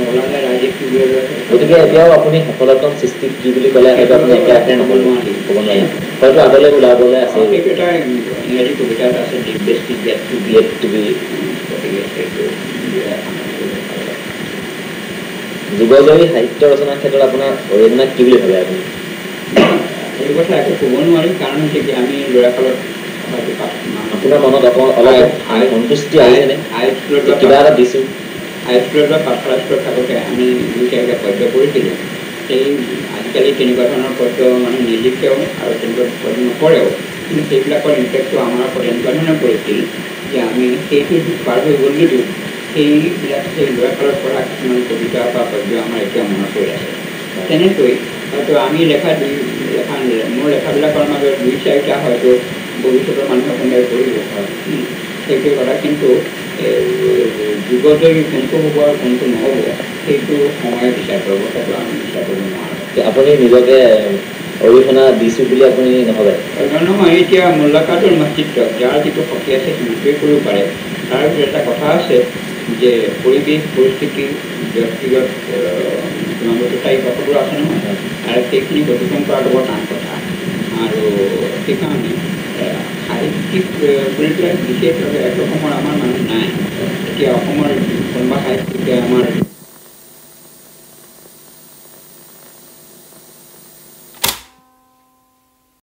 ওলালে ৰাইজে কি বুলি গতিকে এতিয়াও আপুনি সফলতম সৃষ্টি কি বুলি ক'লে হয়তো আপুনি একে আখৰে ক'ব নোৱাৰি, হয়তো আগলৈ ওলাবলৈ আছে। সেইটো এটা ইংৰাজী কবিতা এটা আছে, the best is yet to be, গতিকে সেইটো যুগজয়ী সাহিত্য ৰচনাৰ ক্ষেত্ৰত আপোনাৰ অৰিহণা কি বুলি ভাবে আপুনি? এই কথা একো ক'ব নোৱাৰি, কাৰণ হৈছে কি আমি ল'ৰাকালত আপোনাৰ মনত অলপ সন্তুষ্টি আহিছেনে? কিবা এটা দিছোঁ হাইস্কুলত বা পাঠশালা স্কুলত থাকোঁতে আমি দুই চাৰিটা পদ্য পঢ়িছিলোঁ। সেই আজিকালি তেনেকুৱা ধৰণৰ পদ্য মানে নিলিখেও আৰু তেনেকুৱা পদ্য নপঢ়েও, কিন্তু সেইবিলাকৰ ইম্পেক্টটো আমাৰ ওপৰত এনেকুৱা ধৰণৰ পৰিছিল যে আমি সেইটো পাৰ হৈ গ'ল যদিও সেইবিলাক সেই ল'ৰাকালত পঢ়া কিছুমান কবিতা বা পদ্য আমাৰ এতিয়া মনত পৰি আছে। তেনেকৈ হয়তো আমি মোৰ লেখাবিলাকৰ মাজত দুই চাৰিটা হয়তো ভৱিষ্যতৰ মানুহে কোনোবাই পঢ়িব, সেইটোৱে কথা। কিন্তু যুগজয়ী কোনটো হ'ব আৰু কোনটো নহ'ব সেইটো সময়ে বিচাৰ কৰিব, সেইটো আমি বিচাৰ কৰিব নোৱাৰোঁ। আপুনি নিজকে অৰিহণা দিছোঁ বুলি আপুনি নভাবে? নহয়, এতিয়া মোল্লাকাতুল মছজিদ যাৰ যিটো শক্তি আছে সিটোৱে কৰিব পাৰে। তাৰ ভিতৰত এটা কথা আছে যে পৰিৱেশ পৰিস্থিতি ব্যক্তিগত সীমাবদ্ধতাই সকলো আছে নহয়, আৰু সেইখিনি অতিক্ৰম কৰাটো বৰ টান কথা। আৰু সেইকাৰণে সাহিত্যিক বুলি পেলাই বিশেষভাৱে একৰকমৰ আমাৰ মানুহ নাই। এতিয়া অসমৰ কোনোবা সাহিত্যিকে আমাৰ